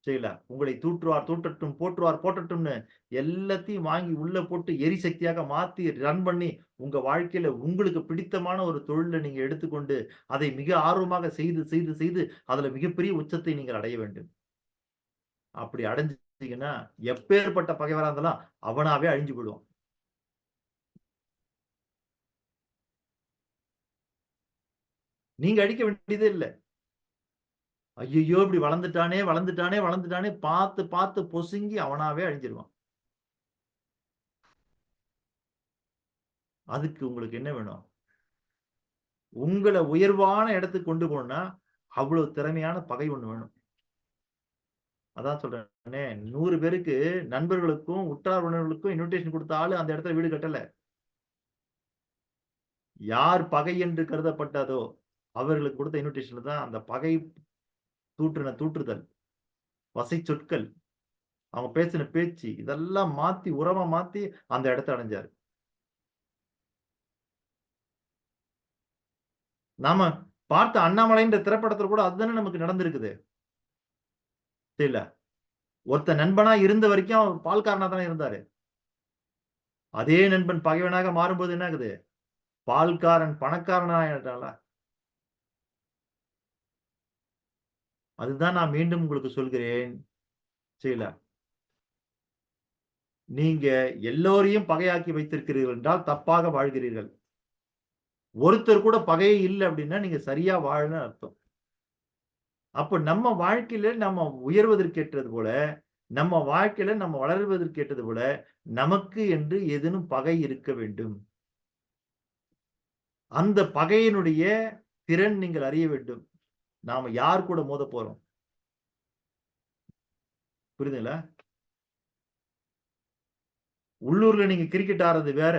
சரிங்களா? உங்களை தூற்றுவார் தூட்டட்டும், போற்றுவார் போட்டட்டும்னு எல்லாத்தையும் வாங்கி உள்ள போட்டு எரிசக்தியாக மாத்தி ரன் பண்ணி உங்க வாழ்க்கையில உங்களுக்கு பிடித்தமான ஒரு தொழிலை நீங்க எடுத்துக்கொண்டு அதை மிக ஆர்வமாக செய்து செய்து செய்து அதுல மிகப்பெரிய உச்சத்தை நீங்கள் அடைய வேண்டும். அப்படி அடைஞ்சீங்கன்னா எப்பேற்பட்ட பகைவரா இருந்தாலும் அவனாவே அழிஞ்சு போயிடுவான். நீங்க அடிக்க வேண்டியதே இல்லை. ஐயோ இப்படி வளர்ந்துட்டானே வளர்ந்துட்டானே வளர்ந்துட்டானே பார்த்து பார்த்து பொசுங்கி அவனாவே அழிஞ்சிருவான். அதுக்கு உங்களுக்கு என்ன வேணும்? உங்களை உயர்வான இடத்துக்கு கொண்டு போனா அவ்வளவு திறமையான பகை ஒண்ணு வேணும். அதான் சொல்றேனே 100 பேருக்கு நண்பர்களுக்கும் உற்றார் உறவினர்களுக்கும் இன்விடேஷன் கொடுத்த ஆளு அந்த இடத்துல வீடு கட்டல. யார் பகை என்று கருதப்பட்டதோ அவர்களுக்கு கொடுத்த இன்விடேஷன்ல தான் அந்த பகை தூற்றுதல், வசை சொற்கள், அவங்க பேசின பேச்சு இதெல்லாம் மாத்தி உரமா மாத்தி அந்த இடத்தை அடைஞ்சாரு. நாம பார்த்த அண்ணாமலைன்ற திரைப்படத்துல கூட அதுதானே நமக்கு நடந்திருக்குது. தெரியல, ஒருத்த நண்பனா இருந்த வரைக்கும் அவர் பால்காரனா தானே இருந்தாரு. அதே நண்பன் பகைவனாக மாறும்போது என்ன ஆகுது? பால்காரன் பணக்காரனா ஆயிட்டாளா? அதுதான் நான் மீண்டும் உங்களுக்கு சொல்கிறேன். செய்யல, நீங்க எல்லோரையும் பகையாக்கி வைத்திருக்கிறீர்கள் என்றால் தப்பாக வாழ்கிறீர்கள். ஒருத்தர் கூட பகையே இல்லை அப்படின்னா நீங்க சரியா வாழன்னு அர்த்தம். அப்ப நம்ம வாழ்க்கையில நம்ம உயர்வதற்கேற்றது போல, நம்ம வாழ்க்கையில நம்ம வளர்வதற்கேற்றது போல நமக்கு என்று ஏதேனும் பகை இருக்க வேண்டும். அந்த பகையினுடைய திறன் நீங்கள் அறிய வேண்டும். நாம யார் கூட மோத போறோம்? புரியுதுங்களா? உள்ளூர்ல நீங்க கிரிக்கெட் ஆடுறது வேற,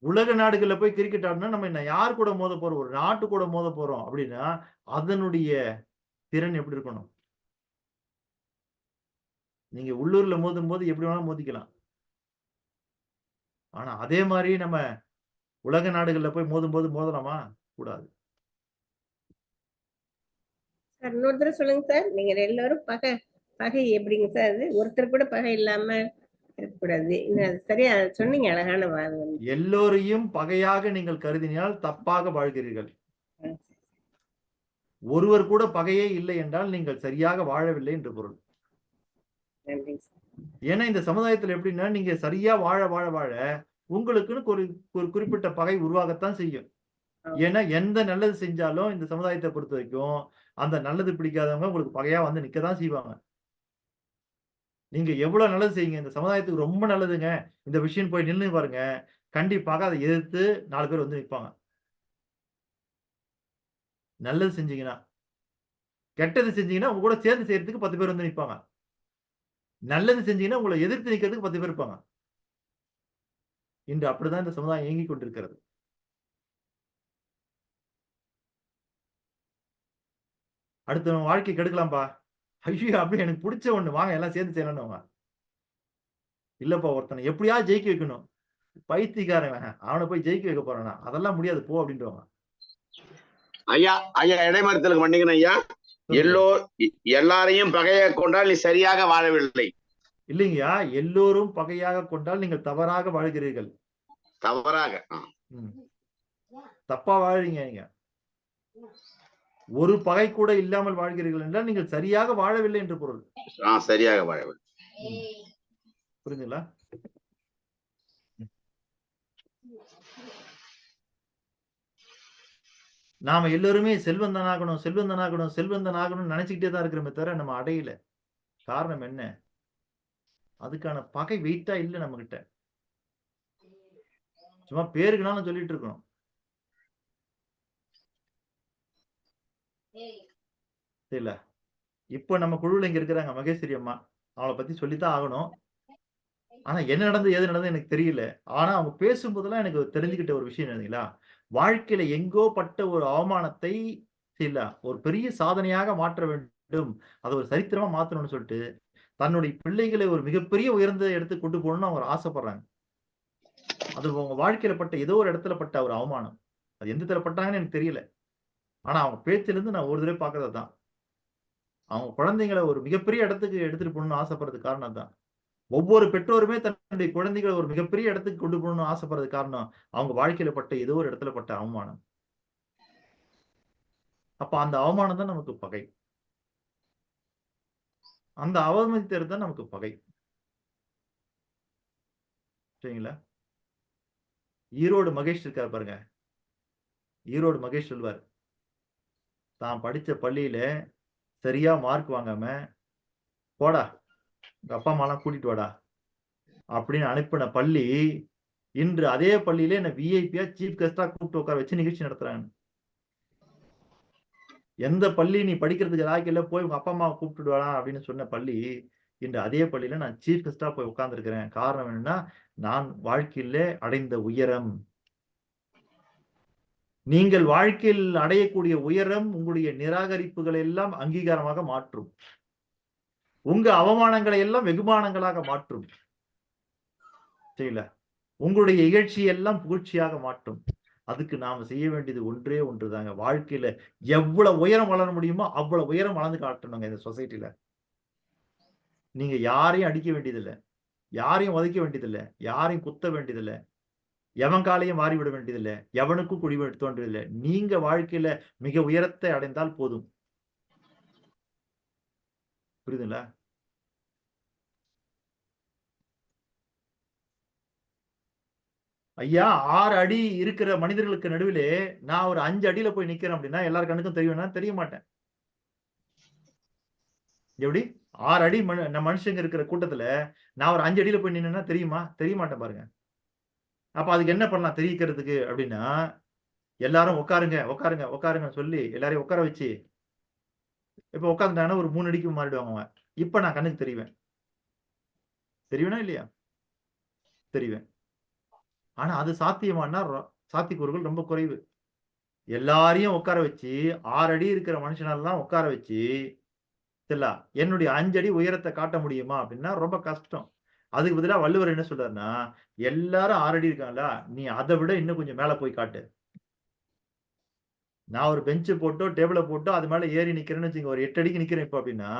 உலக நாடுகள்ல போய் கிரிக்கெட் ஆடினா நம்ம யார் கூட மோத போறோம்? ஒரு நாட்டு கூட மோத போறோம் அப்படின்னா அதனுடைய திறன் எப்படி இருக்கணும்? நீங்க உள்ளூர்ல மோதும் போது எப்படி வேணாலும் மோதிக்கலாம். ஆனா அதே மாதிரி நம்ம உலக நாடுகள்ல போய் மோதும் போது மோதலாமா? கூடாது. சார் இன்னொரு தடவை சொல்லுங்க சார். நீங்க எல்லாரும் பகை எப்படிங்க சார்? அது ஒருத்தர் கூட பகை இல்லாம இருக்கக்கூடாது. சரியா சொன்னீங்க, அழகான வாதம். எல்லோரையும் பகையாக நீங்கள் கருதினால் தப்பாக வாழ்கிறீர்கள். ஒருவர் கூட பகையே இல்லை என்றால் நீங்கள் சரியாக வாழவில்லை என்று பொருள். நன்றிங்க சார். ஏன்னா இந்த சமுதாயத்துல எப்படின்னா நீங்க சரியா வாழ வாழ வாழ உங்களுக்குன்னு ஒரு ஒரு குறிப்பிட்ட பகை உருவாகத்தான் செய்யும். ஏன்னா எந்த நல்லது செஞ்சாலும் இந்த சமுதாயத்தை பொறுத்த வரைக்கும் அந்த நல்லது பிடிக்காதவங்க உங்களுக்கு பகையா வந்து நிக்கதான் செய்வாங்க. நீங்க எவ்வளவு நல்லது செய்யுங்க, இந்த சமுதாயத்துக்கு ரொம்ப நல்லதுங்க, இந்த விஷயம் போய் நின்னு பாருங்க, கண்டிப்பாக அதை எதிர்த்து 4 பேர் வந்து நிப்பாங்க. நல்லது செஞ்சீங்கன்னா. கெட்டது செஞ்சீங்கன்னா உங்க கூட சேர்ந்து செய்யறதுக்கு 10 பேர் வந்து நிப்பாங்க. நல்லது செஞ்சீங்கன்னா உங்களை எதிர்த்து நிக்கிறதுக்கு 10 பேர் இருப்பாங்க. இன்று அப்படிதான் இந்த சமுதாயம் இயங்கிக் கொண்டிருக்கிறது. அடுத்தவன் வாழ்க்கை கெடுக்கலாம்பா. ஐயோ! அப்படி எனக்கு பிடிச்ச ஒண்ணு வாங்க எல்லாம் சேர்ந்து செய்யலாம்னுவாங்க. இல்லப்பா ஒருத்தனை எப்படியாவது ஜெயிக்க வைக்கணும். பைத்தியக்காரன் அவனை போய் ஜெயிக்க வைக்க போறானா? அதெல்லாம் முடியாது போ அப்படின்றவாங்க. ஐயா இடைமறுத்தலுக்கு மன்னிக்கணும் ஐயா. எல்லாரையும் பகையாக கொண்டால் நீ சரியாக வாழவில்லை. இல்லைங்கய்யா, எல்லோரும் பகையாக கொண்டால் நீங்கள் தவறாக வாழ்கிறீர்கள். தவறாக. தப்பா வாழ்றீங்க நீங்க. ஒரு பகை கூட இல்லாமல் வாழ்கிறீர்கள் என்றால் நீங்கள் சரியாக வாழவில்லை என்று பொருள். சரியாக வாழவில்லை. புரியுதுங்களா? நாம எல்லாருமே செல்வந்தனாகணும் செல்வந்தனாகணும் செல்வந்தனாகணும்னு நினைச்சுக்கிட்டே தான் இருக்கிறோமே தவிர நம்ம அடையல. காரணம் என்ன? அதுக்கான பகை வெயிட்டா இல்ல நம்ம கிட்ட. சும்மா பேருக்குனாலும் சொல்லிட்டு இருக்கோம். இல்ல இப்ப நம்ம குழுவில் இங்க இருக்கிறாங்க மகேஸ்வரி அம்மா, அவளை பத்தி சொல்லித்தான் ஆகணும். ஆனா என்ன நடந்தது ஏது நடந்தது எனக்கு தெரியல. ஆனா அவங்க பேசும்போதெல்லாம் எனக்கு தெரிஞ்சுக்கிட்ட ஒரு விஷயம் என்னதுங்களா, வாழ்க்கையில எங்கோ பட்ட ஒரு அவமானத்தை இல்ல ஒரு பெரிய சாதனையாக மாற்ற வேண்டும், அதை ஒரு சரித்திரமா மாத்தணும்னு சொல்லிட்டு தன்னுடைய பிள்ளைகளை ஒரு மிகப்பெரிய உயர்ந்த இடத்துக்கு கொண்டு போகணும்னு அவங்க ஆசைப்படுறாங்க. அது அவங்க வாழ்க்கையில பட்ட ஏதோ ஒரு இடத்துல பட்ட ஒரு அவமானம். அது எந்த இடத்துல பட்டாங்கன்னு எனக்கு தெரியல. ஆனா அவங்க பேச்சில இருந்து நான் ஒரு தடவை பார்க்கறது தான். அவங்க குழந்தைங்களை ஒரு மிகப்பெரிய இடத்துக்கு எடுத்துட்டு போகணும்னு ஆசைப்படுறதுக்கு காரணம் தான். ஒவ்வொரு பெற்றோருமே தன்னுடைய குழந்தைகளை ஒரு மிகப்பெரிய இடத்துக்கு கொண்டு போகணும்னு ஆசைப்படுறது காரணம் அவங்க வாழ்க்கையில பட்ட ஏதோ ஒரு இடத்துல பட்ட அவமானம். அப்ப அந்த அவமானம் தான் நமக்கு பகை. அந்த அவமதித்தது தான் நமக்கு பகை. சரிங்களா? ஈரோடு மகேஷ் இருக்காரு பாருங்க. ஈரோடு மகேஷ் சொல்வார், தான் படிச்ச பள்ளியில சரியா மார்க் வாங்காம போடா உங்க அப்பா அம்மா எல்லாம் கூட்டிட்டு வாடா அப்படின்னு அனுப்பின பள்ளி இன்று அதே பள்ளியில என்ன விஐபியா சீஃப் கெஸ்டா கூப்பிட்டு உட்கார வச்சு நிகழ்ச்சி நடத்துறாங்க. எந்த பள்ளி நீ படிக்கிறதுக்கு லாய்க்கில்ல போய் உங்க அப்பா அம்மாவை கூப்பிட்டு வாடா அப்படின்னு சொன்ன பள்ளி இன்று அதே பள்ளியில நான் சீஃப் கெஸ்டா போய் உட்கார்ந்து இருக்கிறேன். காரணம் என்னன்னா நான் வாழ்க்கையில அடைந்த உயரம். நீங்கள் வாழ்க்கையில் அடையக்கூடிய உயரம் உங்களுடைய நிராகரிப்புகளை எல்லாம் அங்கீகாரமாக மாற்றும். உங்க அவமானங்களை எல்லாம் வெகுமானங்களாக மாற்றும். சரிங்களா? உங்களுடைய இகழ்ச்சி எல்லாம் புகழ்ச்சியாக மாற்றும். அதுக்கு நாம செய்ய வேண்டியது ஒன்றே ஒன்றுதாங்க. வாழ்க்கையில எவ்வளவு உயரம் வளர முடியுமோ அவ்வளவு உயரம் வளர்ந்து காட்டணுங்க இந்த சொசைட்டில. நீங்க யாரையும் அடிக்க வேண்டியதில்லை, யாரையும் உதைக்க வேண்டியதில்லை, யாரையும் குத்த வேண்டியதில்லை, எவன் காலையும் மாறிவிட வேண்டியதில்லை, எவனுக்கும் குடி தோன்றதில்லை. நீங்க வாழ்க்கையில மிக உயரத்தை அடைந்தால் போதும். புரியுதுங்களா? ஐயா 6 அடி இருக்கிற மனிதர்களுக்கு நடுவிலே நான் ஒரு 5 அடியில போய் நிக்கிறேன் அப்படின்னா எல்லார் கண்ணுக்கும் தெரியும்னா தெரிய மாட்டேன். எப்படி 6 அடி மனுஷங்க இருக்கிற கூட்டத்துல நான் ஒரு 5 அடியில போய் நின்னா தெரியுமா? தெரிய மாட்டேன் பாருங்க. அப்ப அதுக்கு என்ன பண்ணலாம் தெரிவிக்கிறதுக்கு அப்படின்னா, எல்லாரும் உட்காருங்க உட்காருங்க உட்காருங்க சொல்லி எல்லாரையும் உட்கார வச்சு இப்ப உட்கார்ந்துட்டாங்கன்னா ஒரு 3 அடிக்கு மாறிடுவாங்க அவங்க. இப்ப நான் கண்ணுக்கு தெரிவேன். தெரியுமா இல்லையா? தெரிவேன். ஆனா அது சாத்தியமானா சாத்தியக்கூறுகள் ரொம்ப குறைவு. எல்லாரையும் உட்கார வச்சு 6 அடி இருக்கிற மனுஷனெல்லாம் உட்கார வச்சு என்னுடைய 5 அடி உயரத்தை காட்ட முடியுமா அப்படின்னா ரொம்ப கஷ்டம். அதுக்கு பதிலா வள்ளுவர் என்ன சொல்றாருன்னா, எல்லாரும் 6 அடி இருக்காங்களா, நீ அதை விட இன்னும் கொஞ்சம் மேல போய் காட்டு. நான் ஒரு பெஞ்ச் போட்டோ டேபிள போட்டோ அது மேல ஏறி நிக்கிறேன்னு வச்சுங்க, ஒரு 8 அடிக்கு நிக்கிறேன் இப்ப அப்படின்னா,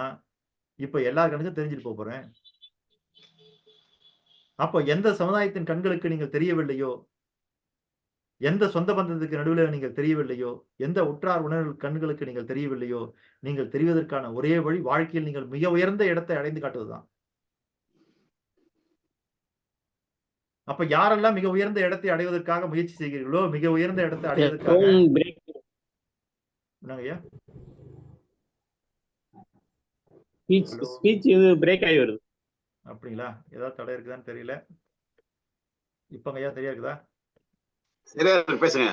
இப்ப எல்லார் கண்ணுக்கும் தெரிஞ்சுட்டு போறேன். அப்போ எந்த சமுதாயத்தின் கண்களுக்கு நீங்கள் தெரியவில்லையோ, எந்த சொந்த பந்தத்துக்கு நடுவில் நீங்கள் தெரியவில்லையோ, எந்த உற்றார் உணர்வு கண்களுக்கு நீங்கள் தெரியவில்லையோ, நீங்கள் தெரிவதற்கான ஒரே வழி வாழ்க்கையில் நீங்கள் மிக உயர்ந்த இடத்தை அடைந்து காட்டுவதுதான். அப்ப யாரெல்லாம் மிக உயர்ந்த இடத்தை அடைவதற்காக முயற்சி செய்கிறீர்களோ, மிக உயர்ந்த இடத்தை அடைவதற்காக என்னங்கய்யா? Hello? ஸ்பீச் இது பிரேக் ஆகி வருது. அப்படிங்களா? ஏதாவது தடை இருக்குதான்னு தெரியல. இப்பங்கய்யா சரியா இருக்குதா? சரியா இருக்கு, பேசுங்க.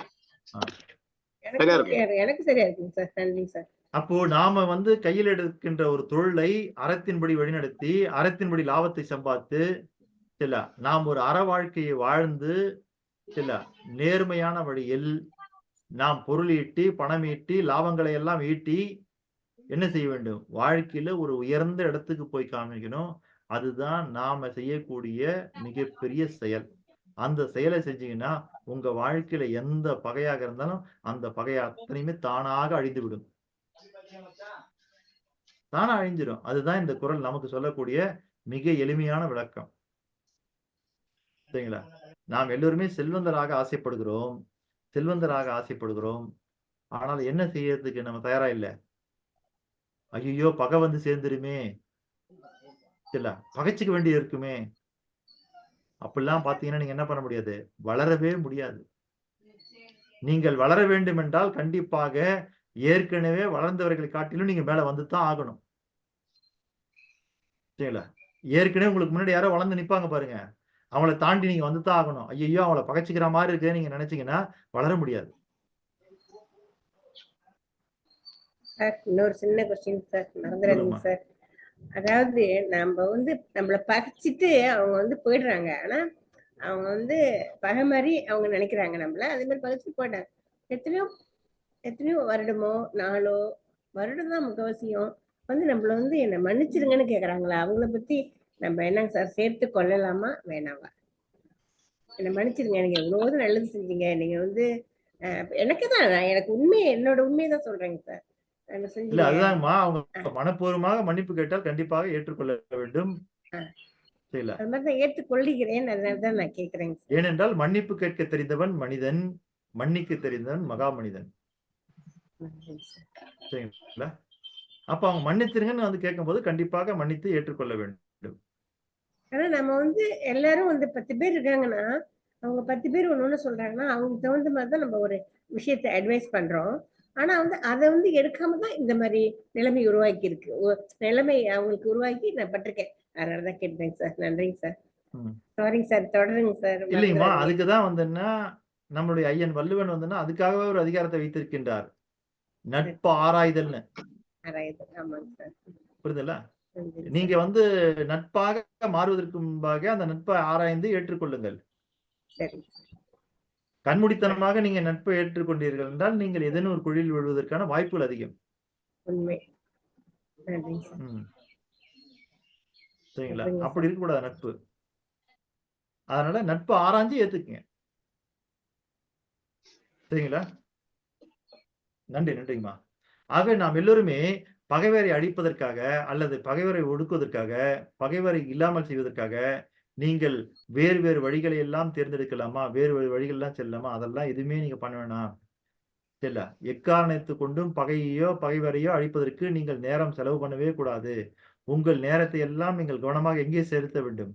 சரியா இருக்கு. எனக்கு சரியா இருக்குங்க சார். நன்றி சார். அப்போ நாம வந்து கையில் எடுக்கின்ற ஒரு தொழிலை அறத்தின்படி வழிநடத்தி அறத்தின்படி லாபத்தை சம்பாதித்து இல்ல நாம் ஒரு அற வாழ்க்கையை வாழ்ந்து இல்ல நேர்மையான வழியில் நாம் பொருள் ஈட்டி பணம் ஈட்டி லாபங்களை எல்லாம் ஈட்டி என்ன செய்ய வேண்டும்? வாழ்க்கையில ஒரு உயர்ந்த இடத்துக்கு போய் காமிக்கணும். அதுதான் நாம செய்யக்கூடிய மிகப்பெரிய செயல். அந்த செயலை செஞ்சீங்கன்னா உங்க வாழ்க்கையில எந்த பகையாக இருந்தாலும் அந்த பகை அத்தனையுமே தானாக அழிந்து விடும். தானா அழிஞ்சிடும். அதுதான் இந்த குறள் நமக்கு சொல்லக்கூடிய மிக எளிமையான விளக்கம். சரிங்களா? நாம் எல்லோருமே செல்வந்தராக ஆசைப்படுகிறோம், செல்வந்தராக ஆசைப்படுகிறோம். ஆனால் என்ன செய்யறதுக்கு நம்ம தயாரா இல்ல. ஐயோ பகை வந்து சேர்ந்துருமே, இல்ல பகைச்சுக்க வேண்டியது இருக்குமே, அப்படிலாம் பாத்தீங்கன்னா நீங்க என்ன பண்ண முடியாது, வளரவே முடியாது. நீங்கள் வளர வேண்டும் என்றால் கண்டிப்பாக ஏற்கனவே வளர்ந்தவர்களை காட்டிலும் நீங்க மேல வந்துதான் ஆகணும். சரிங்களா? ஏற்கனவே உங்களுக்கு முன்னாடி யாரோ வளர்ந்து நிப்பாங்க பாருங்க, அவங்கள தாண்டி நீங்க வந்துதான் ஆகணும். ஐயோ அவளை பகைச்சிக்கிற மாதிரி இருக்கு நீங்க நினைச்சீங்கன்னா வளர முடியாது. சார் இன்னொரு சின்ன கொஸ்டின் சார், மறந்துடாதீங்க சார். அதாவது நம்ம வந்து நம்மள பகைச்சிட்டு அவங்க வந்து போயிடுறாங்க. ஆனா அவங்க வந்து பகை மாதிரி அவங்க நினைக்கிறாங்க நம்மள. அதே மாதிரி பகைச்சிட்டு போயிட்டாங்க. எத்தனையோ வருடமோ நாளோ, வருடம் தான் முக்கவசியம் வந்து நம்மள வந்து என்ன மன்னிச்சிருங்கன்னு கேக்குறாங்களா? அவங்கள பத்தி நம்ம என்னங்க சார் சேர்த்து கொள்ளலாமா வேணாமா? என்ன மன்னிச்சிருங்க, நீங்க எவ்வளவு நல்லது செஞ்சீங்க, நீங்க வந்து எனக்கு தான் எனக்கு உண்மை, என்னோட உண்மையதான் சொல்றேங்க சார். இல்ல அதுதான்மா, அவங்க மனப்பூர்வமாக மன்னிப்பு கேட்டால் கண்டிப்பாக ஏற்றுக்கொள்ள வேண்டும். சரிங்களா? அது மாதிரி தான் ஏற்றுக்கொள்கிறேன். அதனாலதான் நான் கேக்குறேங்க. ஏனென்றால் மன்னிப்பு கேட்க தெரிந்தவன் மனிதன், மன்னிக்க தெரிந்தவன் மகா மனிதன். சரிங்களா? அப்ப அவங்க மன்னிச்சிருங்கன்னு வந்து கேட்கும் போது கண்டிப்பாக மன்னித்து ஏற்றுக்கொள்ள வேண்டும். ஆனா நம்ம வந்து எல்லாரும் வந்து 10 பேர் இருக்காங்கன்னா அவங்க 10 பேர் ஒண்ணு சொல்றாங்கன்னா அவங்களுக்கு தகுந்த மாதிரிதான் நம்ம ஒரு விஷயத்தை அட்வைஸ் பண்றோம். ஆனா வந்து அதை வந்து எடுக்காம தான் இந்த மாதிரி நிலைமை உருவாக்கி இருக்கு. நிலைமை அவங்களுக்கு உருவாக்கி நான் பட்டிருக்கேன். அதனாலதான் கேட்டேங்க சார். நன்றிங்க சார். சாரிங்க சார், தொடருங்க சார். இல்லைங்கம்மா, அதுக்குதான் வந்துன்னா நம்மளுடைய ஐயன் வள்ளுவன் வந்துன்னா அதுக்காகவே ஒரு அதிகாரத்தை வைத்திருக்கின்றார், நட்பு ஆராய்தல்னு. புரியுதுல்ல? நீங்க வந்து நட்பாக மாறுவதற்கு முன்பாக அந்த நட்பை ஆராய்ந்து ஏற்றுக்கொள்ளுங்கள். கண்மூடித்தனமாக நீங்க நட்பை ஏற்றுக்கொண்டீர்கள் என்றால் நீங்கள் ஏதேனும் ஒரு குழியில் விழுவதற்கான வாய்ப்புகள் அதிகம். சரிங்களா? அப்படி இருக்கக்கூடாது நட்பு. அதனால நட்பு ஆராய்ஞ்சு ஏத்துக்குங்க. சரிங்களா? நன்றி, நன்றிங்கம்மா. ஆக நாம் எல்லோருமே பகைவரை அழிப்பதற்காக அல்லது பகைவரை ஒடுக்குவதற்காக, பகைவரை இல்லாமல் செய்வதற்காக நீங்கள் வேறு வேறு வழிகளை எல்லாம் தேர்ந்தெடுக்கலாமா, வேறு வேறு வழிகள் எல்லாம் செல்லலாமா, அதெல்லாம் எதுவுமே நீங்க பண்ண வேணாம். இல்ல எக்காரணத்தை கொண்டும் பகையையோ பகைவரையோ அழிப்பதற்கு நீங்கள் நேரம் செலவு பண்ணவே கூடாது. உங்கள் நேரத்தை எல்லாம் நீங்கள் கவனமாக எங்கே செலுத்த வேண்டும்?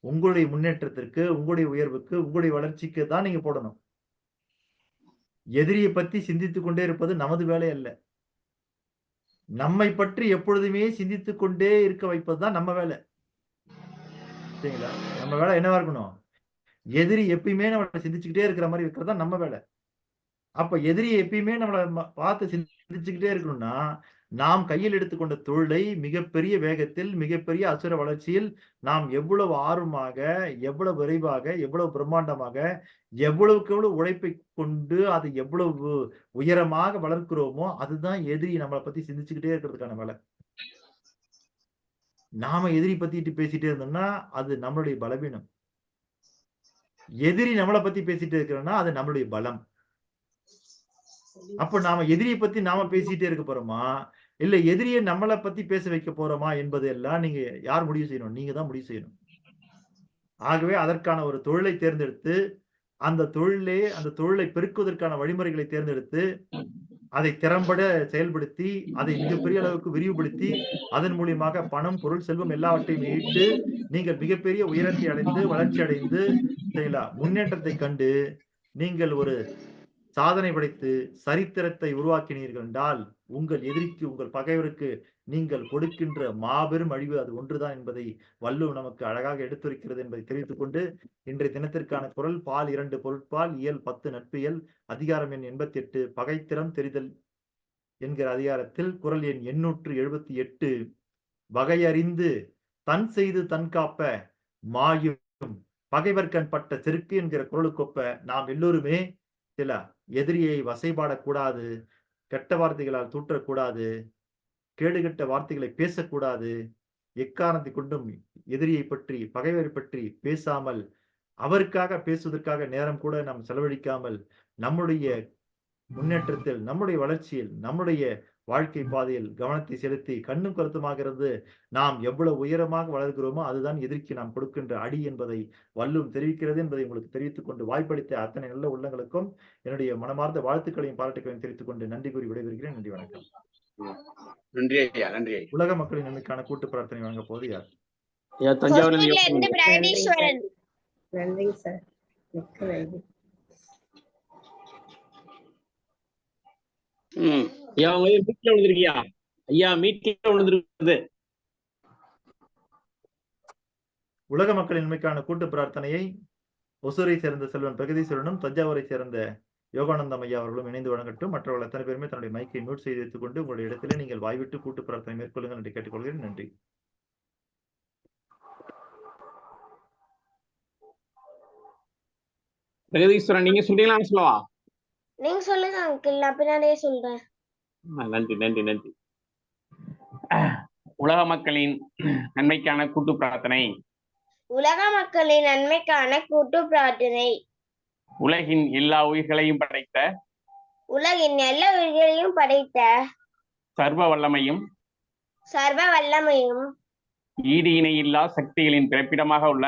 உங்களுடைய முன்னேற்றத்திற்கு, உங்களுடைய உயர்வுக்கு, உங்களுடைய வளர்ச்சிக்கு தான் நீங்க போடணும். எதிரியை பத்தி சிந்தித்துக் கொண்டே இருப்பது நமது வேலை அல்ல. நம்மை பற்றி எப்பொழுதுமே சிந்தித்துக் கொண்டே இருக்க வைப்பதுதான் நம்ம வேலை. சரிங்களா? நம்ம வேலை என்னவா இருக்கணும்? எதிரி எப்பயுமே நம்மளை சிந்திச்சுக்கிட்டே இருக்கிற மாதிரி இருக்கிறது தான் நம்ம வேலை. அப்ப எதிரியை எப்பயுமே நம்மளை பார்த்து சிந்திச்சுக்கிட்டே இருக்கணும்னா நாம் கையில் எடுத்துக்கொண்ட தொழிலை மிகப்பெரிய வேகத்தில், மிகப்பெரிய அசுர வளர்ச்சியில் நாம் எவ்வளவு ஆர்வமாக, எவ்வளவு விரைவாக, எவ்வளவு பிரம்மாண்டமாக, எவ்வளவுக்கு எவ்வளவு உழைப்பை கொண்டு அதை எவ்வளவு உயரமாக வளர்க்கிறோமோ அதுதான் எதிரி நம்மளை பத்தி சிந்திச்சுக்கிட்டே இருக்கிறதுக்கான வேலை. நாம எதிரி பத்திட்டு பேசிட்டே இருந்தோம்னா அது நம்மளுடைய பலவீனம். எதிரி நம்மளை பத்தி பேசிட்டே இருக்கிறோம்னா அது நம்மளுடைய பலம். அப்ப நாம எதிரியை பத்தி நாம பேசிட்டே இருக்க போறோமா, இல்ல எதிரியை நம்மளை பத்தி பேச வைக்க போறோமா என்பது எல்லாம் நீங்க யார் முடிவு செய்யணும்? நீங்க தான் முடிவு செய்யணும். ஆகவே அதற்கான ஒரு தொழிலை தேர்ந்தெடுத்து அந்த தொழிலை பெருக்குவதற்கான வழிமுறைகளை தேர்ந்தெடுத்து அதை திறம்பட செயல்படுத்தி அதை மிகப்பெரிய அளவுக்கு விரிவுபடுத்தி அதன் மூலியமாக பணம், பொருள், செல்வம் எல்லாவற்றையும் ஈட்டு நீங்கள் மிகப்பெரிய உயரத்தை அடைந்து வளர்ச்சி அடைந்து சரிங்களா முன்னேற்றத்தை கண்டு நீங்கள் ஒரு சாதனை படைத்து சரித்திரத்தை உருவாக்கினீர்கள் என்றால் உங்கள் எதிரிக்கு, உங்கள் பகைவருக்கு நீங்கள் கொடுக்கின்ற மாபெரும் அழிவு அது ஒன்றுதான் என்பதை வள்ளுவம் நமக்கு அழகாக எடுத்துரைக்கிறது என்பதை தெரிவித்துக் கொண்டு இன்றைய தினத்திற்கான குரல் பால் 2 பொருட்பால் இயல் 10 நட்பியல் அதிகாரம் எண் 88 பகைத்திறம் தெரிதல் என்கிற அதிகாரத்தில் குரல் எண் 878 வகையறிந்து தன் செய்து தன் காப்ப மாயும் பகைவர்கண் பட்ட செருக்கு என்கிற குரலுக்கொப்ப நாம் எல்லோருமே சில எதிரியை வசைபாடக்கூடாது, கெட்ட வார்த்தைகளால் தூற்றக்கூடாது, கேடுகெட்ட வார்த்தைகளை பேசக்கூடாது, எக்காரணத்தை கொண்டும் எதிரியை பற்றி பகைவரை பற்றி பேசாமல் அவருக்காக பேசுவதற்காக நேரம் கூட நாம் செலவழிக்காமல் நம்முடைய முன்னேற்றத்தில், நம்முடைய வளர்ச்சியில், நம்முடைய வாழ்க்கை பாதையில் கவனத்தை செலுத்தி கண்ணும் கருத்துமாகிறது நாம் எவ்வளவு உயரமாக வளர்கிறோமோ அதுதான் எதிர்க்கு நாம் கொடுக்கின்ற அடி என்பதை வள்ளுவம் தெரிவிக்கிறது என்பதை உங்களுக்கு தெரிவித்துக் கொண்டு வாய்ப்பளித்த அத்தனை நல்ல உள்ளங்களுக்கும் என்னுடைய மனமார்ந்த வாழ்த்துக்களையும் பாராட்டுகளையும் தெரிவித்துக் கொண்டு நன்றி கூறி விடைபெறுகிறேன். நன்றி, வணக்கம். நன்றி ஐயா, நன்றி. உலக மக்களின் நன்மைக்கான கூட்டு பிரார்த்தனை வழங்க போது யார்? நன்றிங்க சார். மிக்க நன்றி. ஐயா மீட்ல விழுந்திருக்கியா? ஐயா மீட்ல விழுந்திருக்குது. உலக மக்களின் நன்மைக்கான கூட்டு பிரார்த்தனையை ஒசூரை சேர்ந்த செல்வன் பிரகதீஸ்வரனும் தஞ்சாவூரை சேர்ந்த யோகானந்தம் ஐயா அவர்களும் இணைந்து வழங்கட்டும். மற்றவர்கள் அத்தனை பேருமே தன்னுடைய மைக்கை மியூட் செய்து வைத்துக் கொண்டு உங்களுடைய இடத்திலே நீங்கள் வாய்விட்டு கூட்டு பிரார்த்தனை மேற்கொள்ளுங்கள் என்று கேட்டுக்கொள்கிறேன். நன்றி. பிரகதீஸ்வரன் நீங்க சொல்றீங்களா? சொல்லவா? நீங்க சொல்லுங்க அங்கிள், நான் பின்னாடியே சொல்றேன். நன்றி நன்றி நன்றி. உலக மக்களின் நன்மைக்கான கூட்டு பிரார்த்தனை. உலக மக்களின் நன்மைக்கான கூட்டு பிரார்த்தனை. உலகின் எல்லா உயிர்களையும் படைத்த உலகின் எல்லா உயிர்களையும் படைத்த சர்வ வல்லமையும் ஈடு இணையில்லா சக்திகளின் பிறப்பிடமாக உள்ள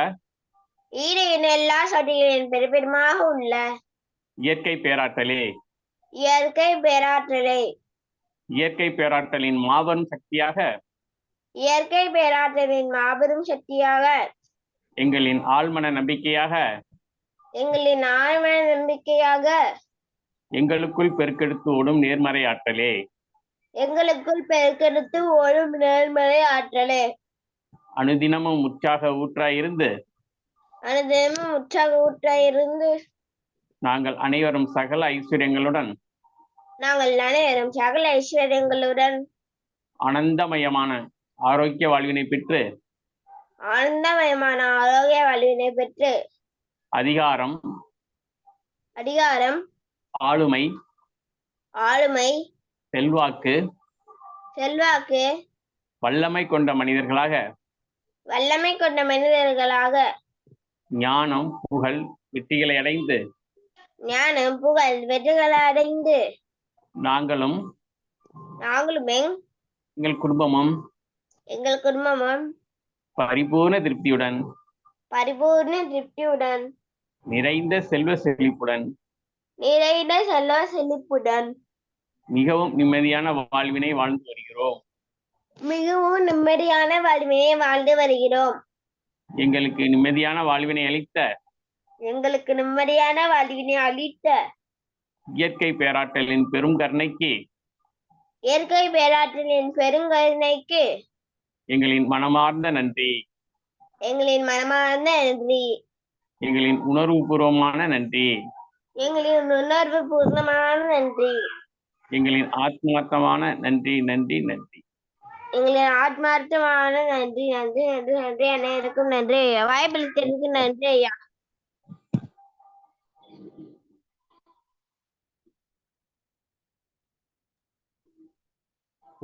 இயற்கை பேராற்றலே இயற்கை பேராற்றலின் மாபெரும் சக்தியாக எங்களின் ஆழ்மன நம்பிக்கையாக எங்களுக்குள் பெருக்கெடுத்து ஓடும் நேர்மறை ஆற்றலே அனுதினமும் உற்சாக ஊற்றாயிருந்து நாங்கள் அனைவரும் சகல ஐஸ்வர்யங்களுடன் ஆனந்தமயமான ஆரோக்கிய வாழ்வினை பெற்று அதிகாரம் ஆளுமை செல்வாக்கு வல்லமை கொண்ட மனிதர்களாக ஞானம் புகழ் வெற்றிகளை அடைந்து நாங்களும் எங்கள் குடும்பமும் பரிபூர்ண திருப்தியுடன் நிறைந்த செல்வ செழிப்புடன் மிகவும் நிம்மதியான வாழ்வினை வாழ்ந்து வருகிறோம். எங்களுக்கு நிம்மதியான வாழ்வினை அளித்த இயற்கை பேராற்றலின் பெரும் கருணைக்கு எங்களின் மனமார்ந்த நன்றி. எங்களின் உணர்வுபூர்வமான நன்றி. எங்களின் ஆத்மார்த்தமான நன்றி நன்றி நன்றி. அனைவருக்கும் நன்றி. வாய்ப்பளித்ததற்கு நன்றி ஐயா.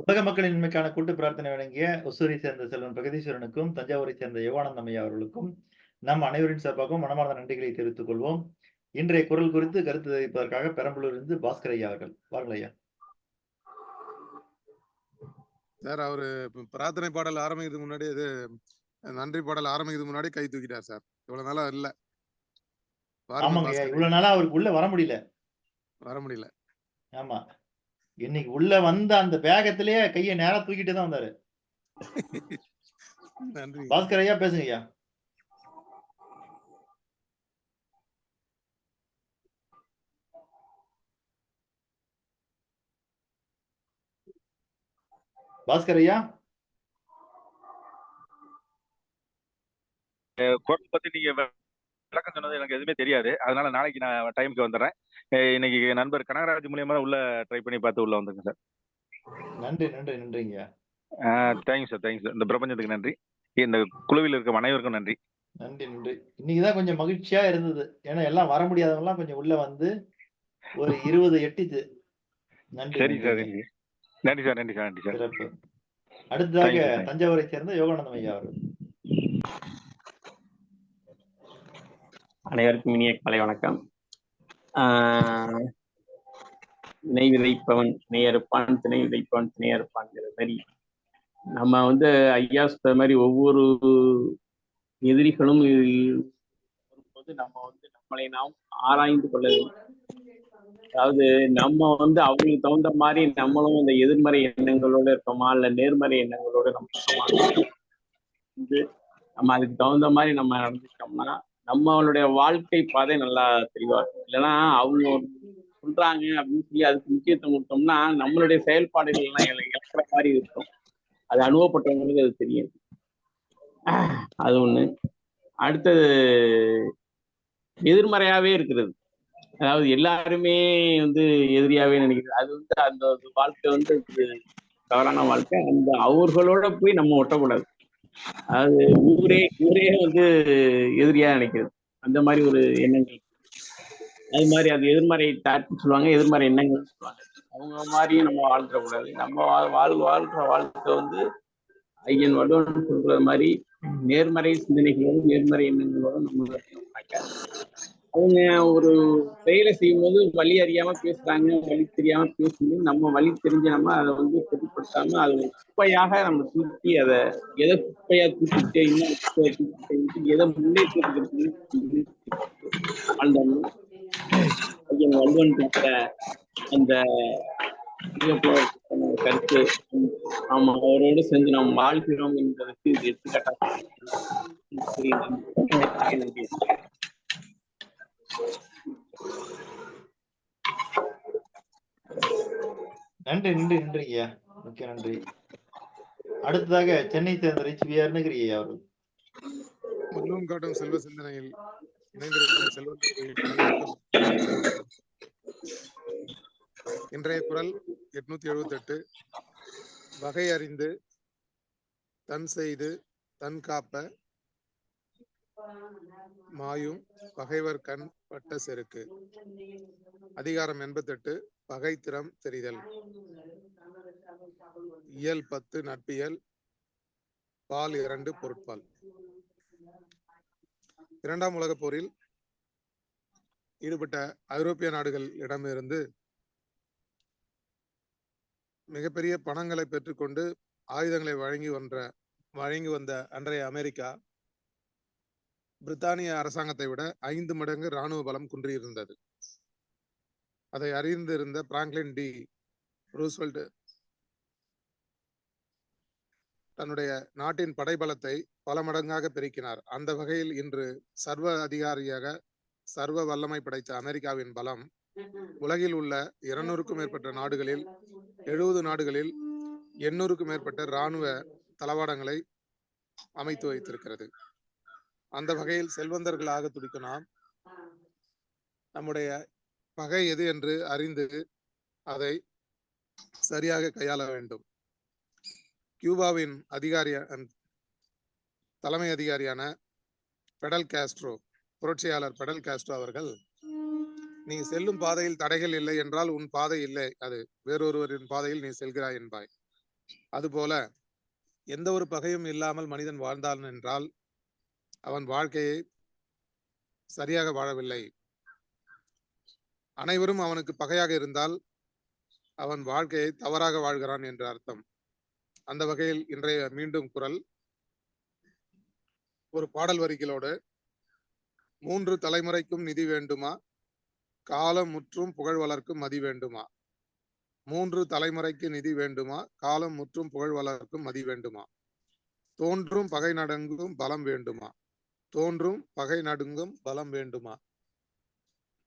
உலக மக்களின் நன்மைக்கான கூட்டு பிரார்த்தனை வழங்கிய ஒசூரை சேர்ந்த செல்வன் பிரகதீஸ்வரனுக்கும் தஞ்சாவூரை சேர்ந்த யோகானந்தம் ஐயா அவர்களுக்கும் நம் அனைவரின் சார்பாகவும் மனமார்ந்த நன்றிகளை தெரிவித்துக் கொள்வோம். இன்றைய குரல் குறித்து கருத்து தெரிவிப்பதற்காக பெரம்பலூரிலிருந்து பாஸ்கர் ஐயா அவர்கள் வாருங்கள் ஐயா. சார், அவரு பிரார்த்தனை பாடல் ஆரம்பிக்கிறதுக்கு முன்னாடி நன்றி பாடல் ஆரம்பிக்கிறதுக்கு முன்னாடி கை தூக்கிட்டார் சார். இவ்வளவு நாளா இல்ல. ஆமாங்க, இவ்வளவு நாளா அவருக்கு உள்ள வர முடியல. ஆமா, இன்னைக்கு உள்ள வந்த அந்த வேகத்திலேயே கையை நேரா தூக்கிட்டு தான் வந்தாரு. நன்றி. பாஸ்கர் ஐயா பேசுங்க ஐயா. பாஸ்கர் ஐயா. குரல் பத்தி நீங்க விளக்கம் சொன்னது எனக்கு எதுவுமே தெரியாது. அதனால நாளைக்கு நான் டைமுக்கு வந்துடுறேன். இன்னைக்கு நண்பர் கனகராஜ் மூலியமா உள்ள ட்ரை பண்ணி பார்த்து உள்ள வந்துங்க சார். நன்றி நன்றி நன்றிங்க. Thank you sir, thank you sir. இந்த பிரபஞ்சத்துக்கு நன்றி. இந்த குழுவில் இருக்க அனைவருக்கும் நன்றி. நன்றி நன்றி. இன்னைக்குதான் கொஞ்சம் மகிழ்ச்சியா இருந்தது. ஏன்னா எல்லாம் வர முடியாதவங்க எல்லாம் கொஞ்சம் உள்ள வந்து ஒரு 20 எட்டிது. நன்றி. சரி சார், நன்றி சார், நன்றி சார், நன்றி சார். சிறப்பு. அடுத்ததாக தஞ்சாவூரை சேர்ந்த யோகானந்தம் ஐயா அவர்கள். அனைவருக்கும் இனிய காலை வணக்கம். திணை விதைப்பவன் திணையறுப்பான், திணை விதைப்பவன் திணையறுப்பான்ங்கிற மாதிரி நம்ம வந்து ஐயா சொன்ன மாதிரி ஒவ்வொரு எதிரிகளும் வரும்போது நம்ம வந்து நம்மளை நாம் ஆராய்ந்து கொள்ள வேண்டும். அதாவது நம்ம வந்து அவங்களுக்கு தகுந்த மாதிரி நம்மளும் இந்த எதிர்மறை எண்ணங்களோட இருக்கோமா இல்ல நேர்மறை எண்ணங்களோட நம்ம இருக்கோமா, நம்ம அதுக்கு தகுந்த மாதிரி நம்ம நடந்துக்கிட்டோம்னா நம்மளுடைய வாழ்க்கை பாதை நல்லா தெளிவா இருக்கும். இல்லைன்னா அவங்க சொல்றாங்க அப்படின்னு சொல்லி அதுக்கு முக்கியத்துவம் கொடுத்தோம்னா நம்மளுடைய செயல்பாடுகள் எல்லாம் இழக்கிற மாதிரி இருக்கும். அது அனுபவப்பட்டவங்களுக்கு அது தெரியும். அது ஒண்ணு. அடுத்தது எதிர்மறையாவே இருக்கிறது. அதாவது எல்லாருமே வந்து எதிரியாவே நினைக்கிறது. அது வந்து அந்த வாழ்க்கை வந்து தவறான வாழ்க்கை. அந்த அவர்களோட போய் நம்ம ஒட்டக்கூடாது. அதாவது ஊரே வந்து எதிரியா நினைக்கிறது. அந்த மாதிரி ஒரு எண்ணங்கள். அது மாதிரி அது எதிர்மறை தாட்னு சொல்லுவாங்க, எதிர்மறை எண்ணங்கள் சொல்லுவாங்க. அவங்க மாதிரியும் நம்ம வாழ்ந்துடக்கூடாது. நம்ம வாழ்ற வாழ்க்கை வந்து ஐயன் வள்ளுவன் சொல்ற மாதிரி நேர்மறை சிந்தனைகளோடும் நேர்மறை எண்ணங்களோடும் நம்ம அவங்க ஒரு செயலை செய்யும் போது வழி அறியாம பேசுறாங்க, வழி தெரியாம பேசும்போது நம்ம வழி தெரிஞ்ச நம்ம அதை வந்து பொருட்படுத்தாம அதை ஒரு குப்பையாக நம்ம தூக்கி அதை எதை குப்பையா தூக்கிட்டு இன்னும் குப்பையா தூக்கிட்டு எதை முன்னேற்றத்துக்கு வாழ்ந்தோம்னா ஐயன் வள்ளுவன் கொடுத்த அந்த கருத்து நாம அவரோடு சேர்ந்து நாம் வாழ்கிறோம் என்பதற்கு இது எடுத்துக்காட்டாக. நன்றி நன்றி நன்றி ஐயா, மிக்க நன்றி. அடுத்ததாக சென்னை சேர்ந்த ரிச்வி அருணகிரி ஐயா அவர்கள். வள்ளுவம் காட்டும் செல்வ சிந்தனையில் இணைந்திருக்கும் செல்வ இன்றைய குரல் 878. வகை அறிந்து தன் செய்து தன் காப்ப மாயும் பகைவர் கண் பட்ட செருக்கு. அதிகாரம் 88. பகை திறம் தெரிதல். இயல் 10 நட்பியல். பால் 2 பொருட்பால். இரண்டாம் உலகப் போரில் ஈடுபட்ட ஐரோப்பிய நாடுகளிடமிருந்து மிகப்பெரிய பணங்களை பெற்றுக்கொண்டு ஆயுதங்களை வழங்கி வந்த அன்றைய அமெரிக்கா பிரித்தானிய அரசாங்கத்தை விட 5 மடங்கு இராணுவ பலம் குன்றியிருந்தது. அதை அறிந்திருந்த பிராங்க்லின் டி ரூஸ்வெல்ட் தன்னுடைய நாட்டின் படைபலத்தை பல மடங்காக பெருக்கினார். அந்த வகையில் இன்று சர்வ வல்லமை படைத்த அமெரிக்காவின் பலம் உலகில் உள்ள 200க்கும் மேற்பட்ட நாடுகளில் 70 நாடுகளில் 800க்கும் மேற்பட்ட இராணுவ தளவாடங்களை அமைத்து வைத்திருக்கிறது. அந்த வகையில் செல்வந்தர்களாக துடிக்கும் நாம் நம்முடைய பகை எது என்று அறிந்து அதை சரியாக கையாள வேண்டும். கியூபாவின் தலைமை அதிகாரியான புரட்சியாளர் பெடல் காஸ்ட்ரோ அவர்கள், நீ செல்லும் பாதையில் தடைகள் இல்லை என்றால் உன் பாதை இல்லை, அது வேறொருவரின் பாதையில் நீ செல்கிறாய் என்பாய். அதுபோல எந்த ஒரு பகையும் இல்லாமல் மனிதன் வாழ்ந்தான் என்றால் அவன் வாழ்க்கையை சரியாக வாழவில்லை. அனைவரும் அவனுக்கு பகையாக இருந்தால் அவன் வாழ்க்கையை தவறாக வாழ்கிறான் என்ற அர்த்தம். அந்த வகையில் இன்றைய மீண்டும் குரல் ஒரு பாடல் வரிகளோடு, 3 தலைமுறைக்கும் நிதி வேண்டுமா, காலம் முற்றும் புகழ் வளர்க்கும் மதி வேண்டுமா, 3 தலைமுறைக்கு நிதி வேண்டுமா? காலம் முற்றும் புகழ் வளர்க்கும் மதி வேண்டுமா? தோன்றும் பகை நடுங்கும் பலம் வேண்டுமா? தோன்றும் பகை நடுங்கும் பலம் வேண்டுமா?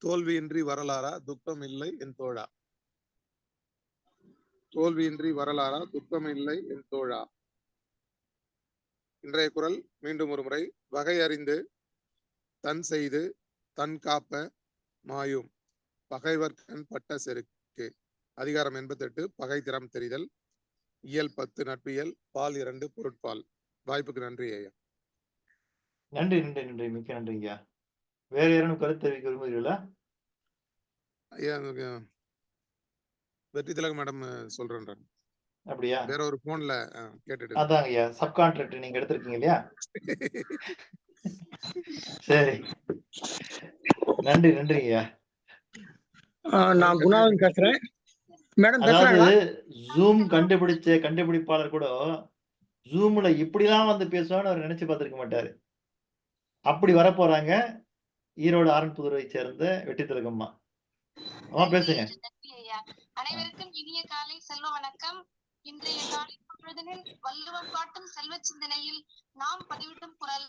தோல்வியின்றி வரலாறா துக்கம் இல்லை என் தோழா? தோல்வியின்றி வரலாறா துக்கம் இல்லை என் தோழா? இன்றைய குறள் மீண்டும் ஒரு முறை. வகை அறிந்து தன் செய்து தன் காப்ப மாயும் பகைவர்கண் பட்ட செருக்கு. அதிகாரம் 88 பகை திறம் தெரிதல். இயல் 10 நட்பியல். பால் 2 பொருட்பால். வாய்ப்புக்கு நன்றி ஐயா. நன்றி நன்றி நன்றி, மிக்க நன்றிங்க. வேற யாரும் கருத்து தெரிவிக்க விரும்புகிறீர்களா? ஐயா வெற்றி திலகம் மேடம் சொல்றேன். அப்படியா? வேற ஒரு போன்ல கேட்டுட்டு. அதாங்க ஐயா, சப்கான்ட்ராக்ட் நீங்க எடுத்திருக்கீங்க இல்லையா? சரி, நன்றி நன்றி ஐயா. நான் குணாலன் பேசுறேன் மேடம். அதாவது ஜூம் கண்டுபிடிப்பாளர் கூட ஜூம்ல இப்படிலாம் வந்து பேசுவான்னு அவர் நினைச்சு பார்த்திருக்க மாட்டாரு. அப்படி வரப்போறாங்க ஈரோடு ஆரன்புதுரை சேர்ந்த வெற்றி திலகம்மா. பேசுங்க. அனைவருக்கும் இனிய காலை செல்வ வணக்கம். இன்றைய காலை பொழுதினில் வள்ளுவம் காட்டும் செல்வ சிந்தனையில் நாம் பதிவிடும் குறள்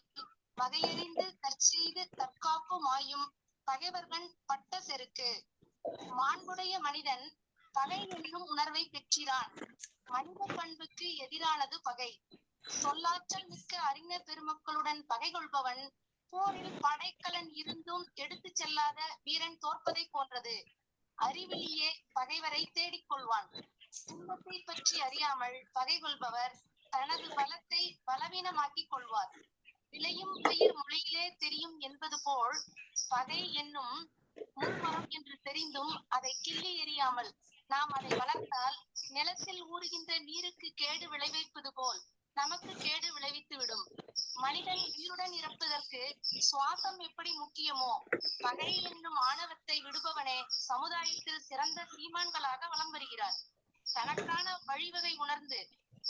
வகையறிந்து தற்செய்து தற்காப்பு மாயும் பகைவர்கண் பட்ட செருக்கு. மாண்புடைய மனிதன் பகை என்னும் உணர்வை பெற்றிரான். மனித பண்புக்கு எதிரானது பகை. சொல்லாற்றல் மிக்க அறிஞர் பெருமக்களுடன் பகை கொள்பவன் போரில் படைக்கலன் இருந்தும் எடுத்து செல்லாத வீரன் தோற்பதை போன்றது. அறிவிலியே பகைவரை தேடிக் கொள்வான். துன்பத்தை பற்றி அறியாமல் பகை கொள்பவர் தனது பலத்தை பலவீனமாக்கிக் கொள்வார். விளையும் பயிர் மொழியிலே தெரியும் என்பது போல் பகை என்னும் முன்மரம் என்று தெரிந்தும் அதை கிள்ளி எறியாமல் நாம் அதை வளர்த்தால் நிலத்தில் ஊறுகின்ற நீருக்கு கேடு விளைவிப்பது போல் நமக்கு கேடு விளைவித்து விடும். மனிதன் உயிருடன் இறப்பதற்கு சுவாசம் எப்படி முக்கியமோ பகை என்னும் ஆணவத்தை விடுபவனே சமுதாயத்தில் சிறந்த சீமான்களாக வலம் வருகிறார். தனக்கான வழிவகை உணர்ந்து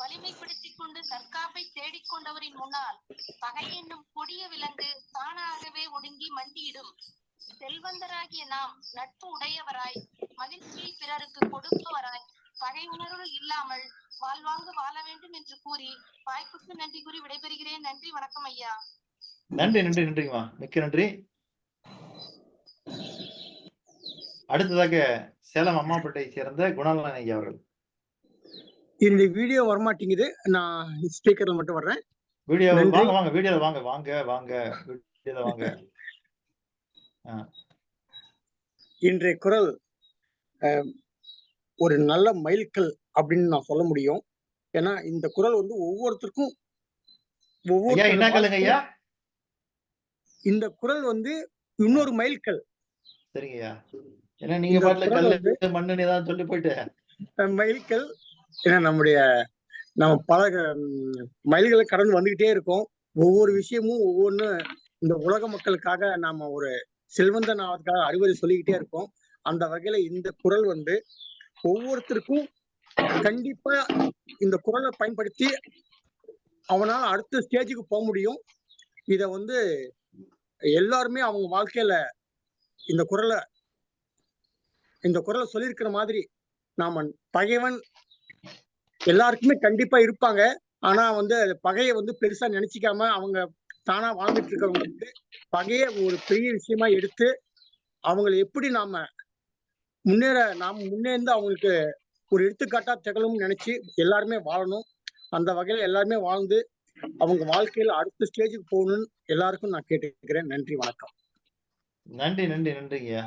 வலிமைப்படுத்திக் கொண்டு தற்காப்பை தேடிக்கொண்டவரின் முன்னால் பகை என்னும் கொடிய விலங்கு தானாகவே ஒடுங்கி மண்டியிடும். செல்வந்தராகிய நாம் நட்பு உடையவராய் மகிழ்ச்சியை பிறருக்கு கொடுப்பவராய் பகை உணர்வு இல்லாமல் வாழ்வாங்கு வாழ வேண்டும் என்று கூறி வாய்ப்புக்கு நன்றி கூறி விடைபெறுகிறேன். நன்றி, வணக்கம் ஐயா. நன்றி நன்றி நன்றிங்கம்மா, மிக்க நன்றி. அடுத்ததாக சேலம் அம்மாப்பேட்டை சேர்ந்த குணாலன் ஐயா அவர்கள். இந்த வீடியோ வரமாட்டேங்குது, நான் ஸ்பீக்கர்ல மட்டும் வர்றேன். வீடியோ வாங்க வாங்க, வீடியோல வாங்க வாங்க வாங்க, வீடியோல வாங்க. இன்றைய குறள் ஒரு நல்ல மைல்கல் அப்படின்னு நான் சொல்ல முடியும். ஏன்னா இந்த குறள் வந்து ஒவ்வொருத்தருக்கும் இந்த குறள் வந்து இன்னொரு மைல்கல். சரிங்கய்யா, ஏன்னா நீங்க பாட்டுல கல்லு மண்ணு ஏதாவது சொல்லி போயிட்டு மைல்கல். ஏன்னா நம்ம பல மைல்களை கடந்து வந்துகிட்டே இருக்கோம். ஒவ்வொரு விஷயமும் ஒவ்வொன்னு இந்த உலக மக்களுக்காக நாம ஒரு செல்வந்தன் ஆவதற்காக அறிவுரை சொல்லிக்கிட்டே இருக்கோம். அந்த வகையில இந்த குறள் வந்து ஒவ்வொருத்தருக்கும் கண்டிப்பா இந்த குறளை பயன்படுத்தி அவனால அடுத்த ஸ்டேஜுக்கு போக முடியும். இத வந்து எல்லாருமே அவங்க வாழ்க்கையில இந்த குறளை சொல்லியிருக்கிற மாதிரி நாம பகைவன் எல்லாருக்குமே கண்டிப்பா இருப்பாங்க. ஆனா வந்து பகையை வந்து பெருசா நினைச்சிக்காம அவங்க தானா வாழ்ந்துட்டு இருக்கிறவங்களுக்கு பகையை ஒரு பெரிய விஷயமா எடுத்து அவங்களை எப்படி நாம முன்னேர்ந்து அவங்களுக்கு ஒரு எடுத்துக்காட்டா திகழும் நினைச்சு எல்லாருமே வாழணும். அந்த வகையில எல்லாருமே வாழ்ந்து அவங்க வாழ்க்கையில அடுத்த ஸ்டேஜுக்கு போகணும்னு எல்லாருக்கும் நான் கேட்டுக்கிறேன். நன்றி, வணக்கம். நன்றி நன்றி நன்றிங்க,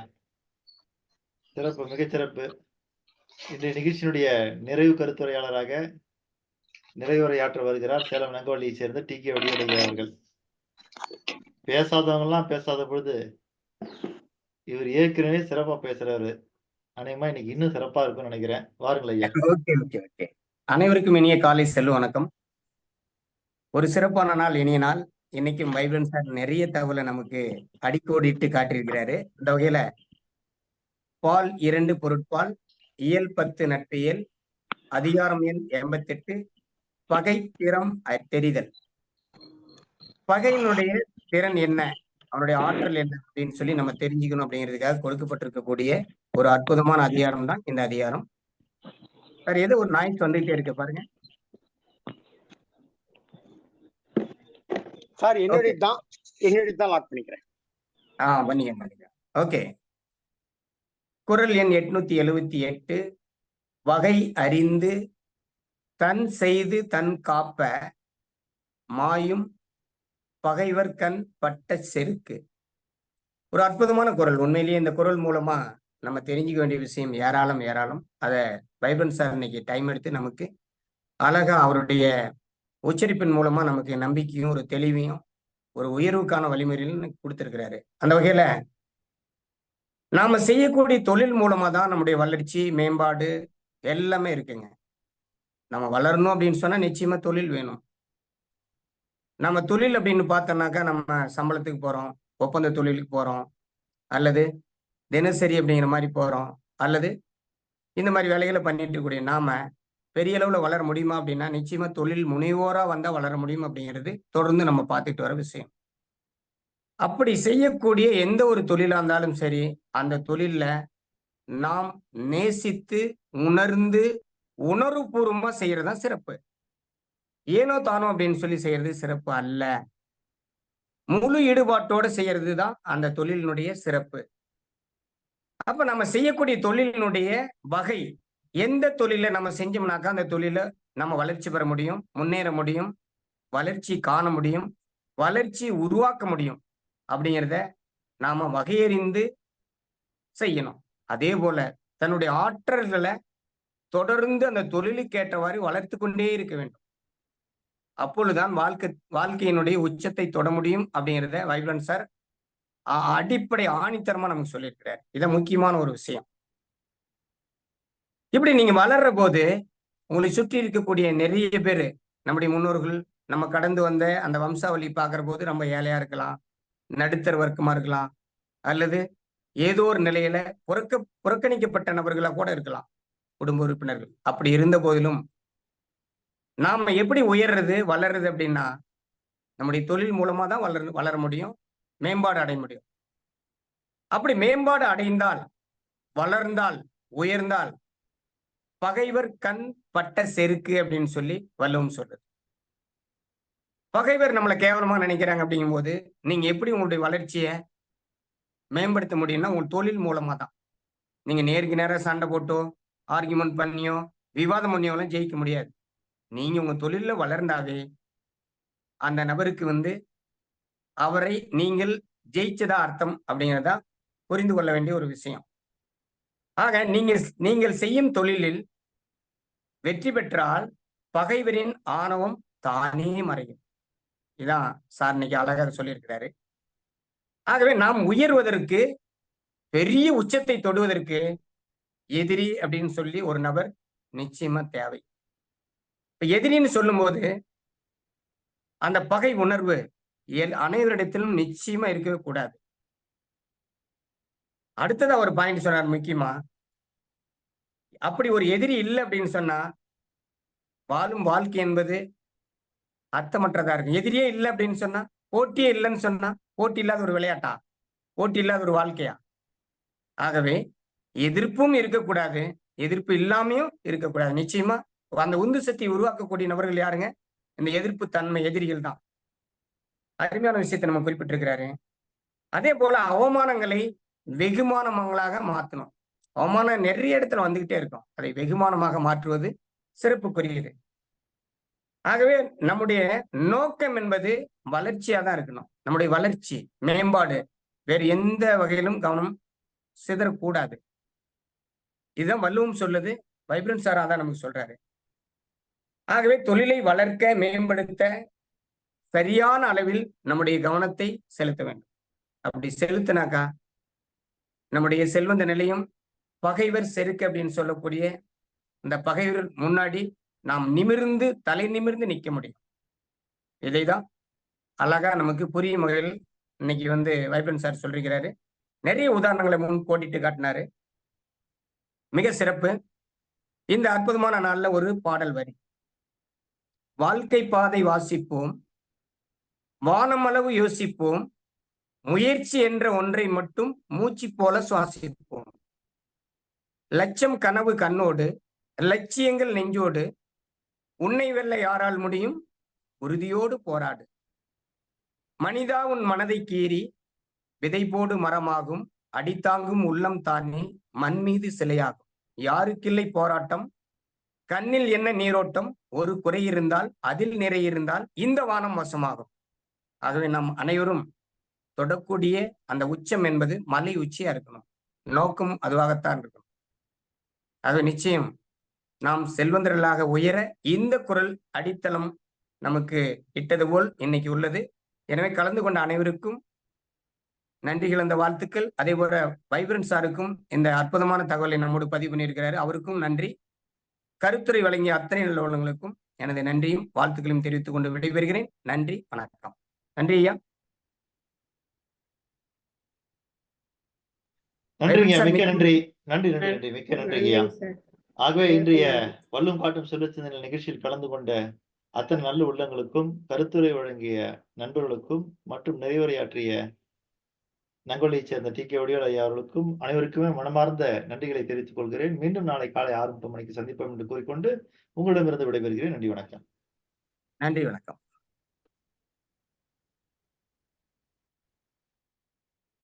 சிறப்பு, மிகச்சிறப்பு. இன்றைய நிகழ்ச்சியினுடைய நிறைவு கருத்துரையாளராக நிறைவுரையாற்ற வருகிறார் சேலம் நங்கவள்ளியை சேர்ந்த டி.கே. வடிவேலு அவர்கள். பேசாதவங்க எல்லாம் பேசாத பொழுது இவர் ஏற்கனவே சிறப்பா பேசுறாரு. அநேகமா இன்னைக்கு இன்னும் சிறப்பா இருக்கும்னு நினைக்கிறேன். வாருங்கள் ஐயா. ஓகே. அனைவருக்கும் இனிய காலை செல்வ வணக்கம். ஒரு சிறப்பான நாள், இனிய நாள். இன்னைக்கும் வைப்ரன்ஸ் சார் நிறைய தகவலை நமக்கு அடிக்கோடிட்டு காட்டியிருக்கிறாரு. இந்த வகையில பால் 2 பொருட்பால், இயல் 10 நட்பியல், அதிகாரம் எண் 88 பகை திறம் தெரிதல். பகையினுடைய திறன் என்ன, அவனுடைய ஆற்றல் என்ன அப்படின்னு சொல்லி நம்ம தெரிஞ்சுக்கணும் அப்படிங்கிறதுக்காக கொடுக்கப்பட்டிருக்கக்கூடிய ஒரு அற்புதமான அதிகாரம் தான் இந்த அதிகாரம். சார் ஏதோ ஒரு நாய்ஸ் வந்துகிட்டே இருக்கு பாருங்க. சார் என்னுடைய தான் லாக் பண்ணிக்கிறேன். பண்ணிக்க. ஓகே. குறள் எண் 878. வகை அறிந்து தன் செய்து தன் காப்ப மாயும் பகைவர் கண் பட்ட செருக்கு. ஒரு அற்புதமான குறள். உண்மையிலேயே இந்த குறள் மூலமா நம்ம தெரிஞ்சுக்க வேண்டிய விஷயம் ஏராளம். அதை வைப்ரன்ட் சார் இன்னைக்கு டைம் எடுத்து நமக்கு அழகா அவருடைய உச்சரிப்பின் மூலமா நமக்கு நம்பிக்கையும் ஒரு தெளிவையும் ஒரு உயர்வுக்கான வழிமுறையும் கொடுத்திருக்கிறாரு. அந்த வகையில நாம செய்யக்கூடிய தொழில் மூலமா தான் நம்முடைய வளர்ச்சி, மேம்பாடு எல்லாமே இருக்குங்க. நம்ம வளரணும் அப்படின்னு சொன்னா நிச்சயமா தொழில் வேணும். நம்ம தொழில் அப்படின்னு பார்த்தோம்னாக்கா நம்ம சம்பளத்துக்கு போறோம், ஒப்பந்த தொழிலுக்கு போறோம், அல்லது தினசரி அப்படிங்கிற மாதிரி போறோம், அல்லது இந்த மாதிரி வேலைகளை பண்ணிட்டு இருக்கக்கூடிய நாம பெரிய அளவுல வளர முடியுமா அப்படின்னா நிச்சயமா தொழில் முனைவோரா வந்தா வளர முடியும் அப்படிங்கிறது தொடர்ந்து நம்ம பார்த்துட்டு வர விஷயம். அப்படி செய்யக்கூடிய எந்த ஒரு தொழிலா இருந்தாலும் சரி, அந்த தொழில்ல நாம் நேசித்து உணர்ந்து உணர்வுபூர்வமா செய்யறதா சிறப்பு. ஏனோ தானோ அப்படின்னு சொல்லி செய்யறது சிறப்பு அல்ல. முழு ஈடுபாட்டோட செய்யறது தான் அந்த தொழிலினுடைய சிறப்பு. அப்ப நம்ம செய்யக்கூடிய தொழிலினுடைய வகை, எந்த தொழில நம்ம செஞ்சோம்னாக்கா அந்த தொழில நம்ம வளர்ச்சி பெற முடியும், முன்னேற முடியும், வளர்ச்சி காண முடியும், வளர்ச்சி உருவாக்க முடியும் அப்படிங்கிறத நாம வகையறிந்து செய்யணும். அதே போல தன்னுடைய ஆற்றல்களை தொடர்ந்து அந்த தொழிலுக்கு ஏற்றவாறு வளர்த்து கொண்டே இருக்க வேண்டும். அப்பொழுதுதான் வாழ்க்கையினுடைய உச்சத்தை தொட முடியும் அப்படிங்கிறத வைப்ரன்ட் சார் அடிப்படை ஆணித்தரமா நமக்கு சொல்லியிருக்கிறார். இதை முக்கியமான ஒரு விஷயம். இப்படி நீங்க வளர்ற போது உங்களை சுற்றி இருக்கக்கூடிய நிறைய பேர், நம்முடைய முன்னோர்கள் நம்ம கடந்து வந்த அந்த வம்சாவளி பார்க்கிற போது நம்ம ஏழையா இருக்கலாம், நடுத்தர வர்க்கமா இருக்கலாம், அல்லது ஏதோ ஒரு நிலையில புறக்கணிக்கப்பட்ட நபர்களா கூட இருக்கலாம், குடும்ப உறுப்பினர்கள். அப்படி இருந்த போதிலும் நாம எப்படி உயர்றது வளர்றது அப்படின்னா நம்முடைய தொழில் மூலமா தான் வளர முடியும், மேம்பாடு அடைய முடியும். அப்படி மேம்பாடு அடைந்தால், வளர்ந்தால், உயர்ந்தால் பகைவர் கண் பட்ட செருக்கு அப்படின்னு சொல்லி வள்ளுவம் சொல்றது. பகைவர் நம்மளை கேவலமா நினைக்கிறாங்க அப்படிங்கும் போது நீங்க எப்படி உங்களுடைய வளர்ச்சியை மேம்படுத்த முடியும்னா உங்க தொழில் மூலமா தான். நீங்க நேருக்கு நேரம் சண்டை போட்டோ, ஆர்கியூமெண்ட் பண்ணியோ, விவாதம் பண்ணியோலாம் ஜெயிக்க முடியாது. நீங்க உங்க தொழில வளர்ந்தாவே அந்த நபருக்கு அவரை நீங்கள் ஜெயிச்சதா அர்த்தம் அப்படிங்கிறதா புரிந்து கொள்ள வேண்டிய ஒரு விஷயம். ஆக நீங்கள் செய்யும் தொழிலில் வெற்றி பெற்றால் பகைவரின் ஆணவம் தானே மறையும். இதான் சார் இன்னைக்கு அழகாக சொல்லியிருக்கிறாரு. ஆகவே நாம் உயர்வதற்கு, பெரிய உச்சத்தை தொடுவதற்கு எதிரி அப்படின்னு சொல்லி ஒரு நபர் நிச்சயமா தேவை. இப்ப எதிரின்னு சொல்லும் போது அந்த பகை உணர்வு அனைவரிடத்திலும் நிச்சயமா இருக்கவே கூடாது. அடுத்ததா ஒரு பாயிண்ட் சொன்னார் முக்கியமா. அப்படி ஒரு எதிரி இல்லை அப்படின்னு சொன்னா வாழும் வாழ்க்கை என்பது அர்த்தமற்றதா இருக்கு. எதிரியே இல்லை அப்படின்னு சொன்னா, போட்டியே இல்லைன்னு சொன்னா, போட்டி இல்லாத ஒரு விளையாட்டா, போட்டி இல்லாத ஒரு வாழ்க்கையா? ஆகவே எதிர்ப்பும் இருக்கக்கூடாது, எதிர்ப்பு இல்லாமையும் இருக்கக்கூடாது. நிச்சயமா அந்த உந்து சக்தியை உருவாக்கக்கூடிய நபர்கள் யாருங்க? இந்த எதிர்ப்பு தன்மை எதிரிகள் தான். அருமையான விஷயத்தை நம்ம குறிப்பிட்டிருக்கிறாரு. அதே போல அவமானங்களை வெகுமானங்களாக மாற்றணும். அவமானம் நிறைய இடத்துல வந்துகிட்டே இருக்கும், அதை வெகுமானமாக மாற்றுவது சிறப்புக்குரியது. ஆகவே நம்முடைய நோக்கம் என்பது வளர்ச்சியா தான் இருக்கணும். நம்முடைய வளர்ச்சி, மேம்பாடு, வேறு எந்த வகையிலும் கவனம் சிதறக்கூடாது. இதுதான் வள்ளுவம் சொல்லுது, வைப்ரன்ட் சாரா தான் நமக்கு சொல்றாரு. ஆகவே தொழிலை வளர்க்க, மேம்படுத்த சரியான அளவில் நம்முடைய கவனத்தை செலுத்த வேண்டும். அப்படி செலுத்தினாக்கா நம்முடைய செல்வந்த நிலையம் பகைவர் செருக்கு அப்படின்னு சொல்லக்கூடிய இந்த பகைவர் முன்னாடி நாம் நிமிர்ந்து, தலை நிமிர்ந்து நிற்க முடியும். இதைதான் அழகா நமக்கு புரியும் வகையில் இன்னைக்கு வைப்ரன்ட் சார் சொல்லிருக்கிறாரு. நிறைய உதாரணங்களை முன் போட்டிட்டு காட்டினாரு. மிக சிறப்பு. இந்த அற்புதமான நாள்ல ஒரு பாடல் வரி: வாழ்க்கை பாதை வாசிப்போம், வானமளவு யோசிப்போம், முயற்சி என்ற ஒன்றை மட்டும் மூச்சு போல சுவாசிப்போம். லட்சம் கனவு கண்ணோடு லட்சியங்கள் நெஞ்சோடு, உன்னை வெல்ல யாரால் முடியும், உறுதியோடு போராடு. மனிதா உன் மனதை கீறி, விதை போடு மரமாகும், அடித்தாங்கும் உள்ளம் தானே மண் மீது சிலையாகும். யாருக்கில்லை போராட்டம், கண்ணில் என்ன நீரோட்டம், ஒரு குறை இருந்தால் அதில் நிறை இருந்தால் இந்த வானம் வசமாகும். ஆகவே நாம் அனைவரும் தொடக்கூடிய அந்த உச்சம் என்பது மலை உச்சியா இருக்கணும். நோக்கம் அதுவாகத்தான் இருக்கணும். ஆகவே நிச்சயம் நாம் செல்வந்தர்களாக உயர இந்த குரல் அடித்தளம் நமக்கு இட்டது போல் இன்னைக்கு உள்ளது. எனவே கலந்து கொண்ட அனைவருக்கும் நன்றி கலந்த வாழ்த்துக்கள். அதே போல வைப்ரன்ட் சாருக்கும் இந்த அற்புதமான தகவலை நம்மோடு பதிவு பண்ணியிருக்கிறாரு, அவருக்கும் நன்றி. கருத்துரை வழங்கிய அத்தனை நல்லவர்களுக்கும் எனது நன்றியும் வாழ்த்துக்களையும் தெரிவித்துக் கொண்டு விடைபெறுகிறேன். நன்றி, வணக்கம். நன்றி ஐயா. நன்றிங்க, மிக்க நன்றி. நன்றி நன்றி நன்றி, மிக்க நன்றி ஐயா. ஆகவே இன்றைய வல்லும் காட்டும் செல்வச்சிந்தனை நிகழ்ச்சியில் கலந்து கொண்ட அத்தனை நல்ல உள்ளங்களுக்கும், கருத்துரை வழங்கிய நண்பர்களுக்கும் மற்றும் நிறைவுரையாற்றிய நங்கொல்லையைச் சேர்ந்த டி.கே. வடிவேலு ஐயா அவர்களுக்கும் அனைவருக்குமே மனமார்ந்த நன்றிகளை தெரிவித்துக் கொள்கிறேன். மீண்டும் நாளை காலை 6:30 மணிக்கு சந்திப்போம் என்று கூறிக்கொண்டு உங்களிடமிருந்து விடைபெறுகிறேன். நன்றி, வணக்கம். நன்றி, வணக்கம்.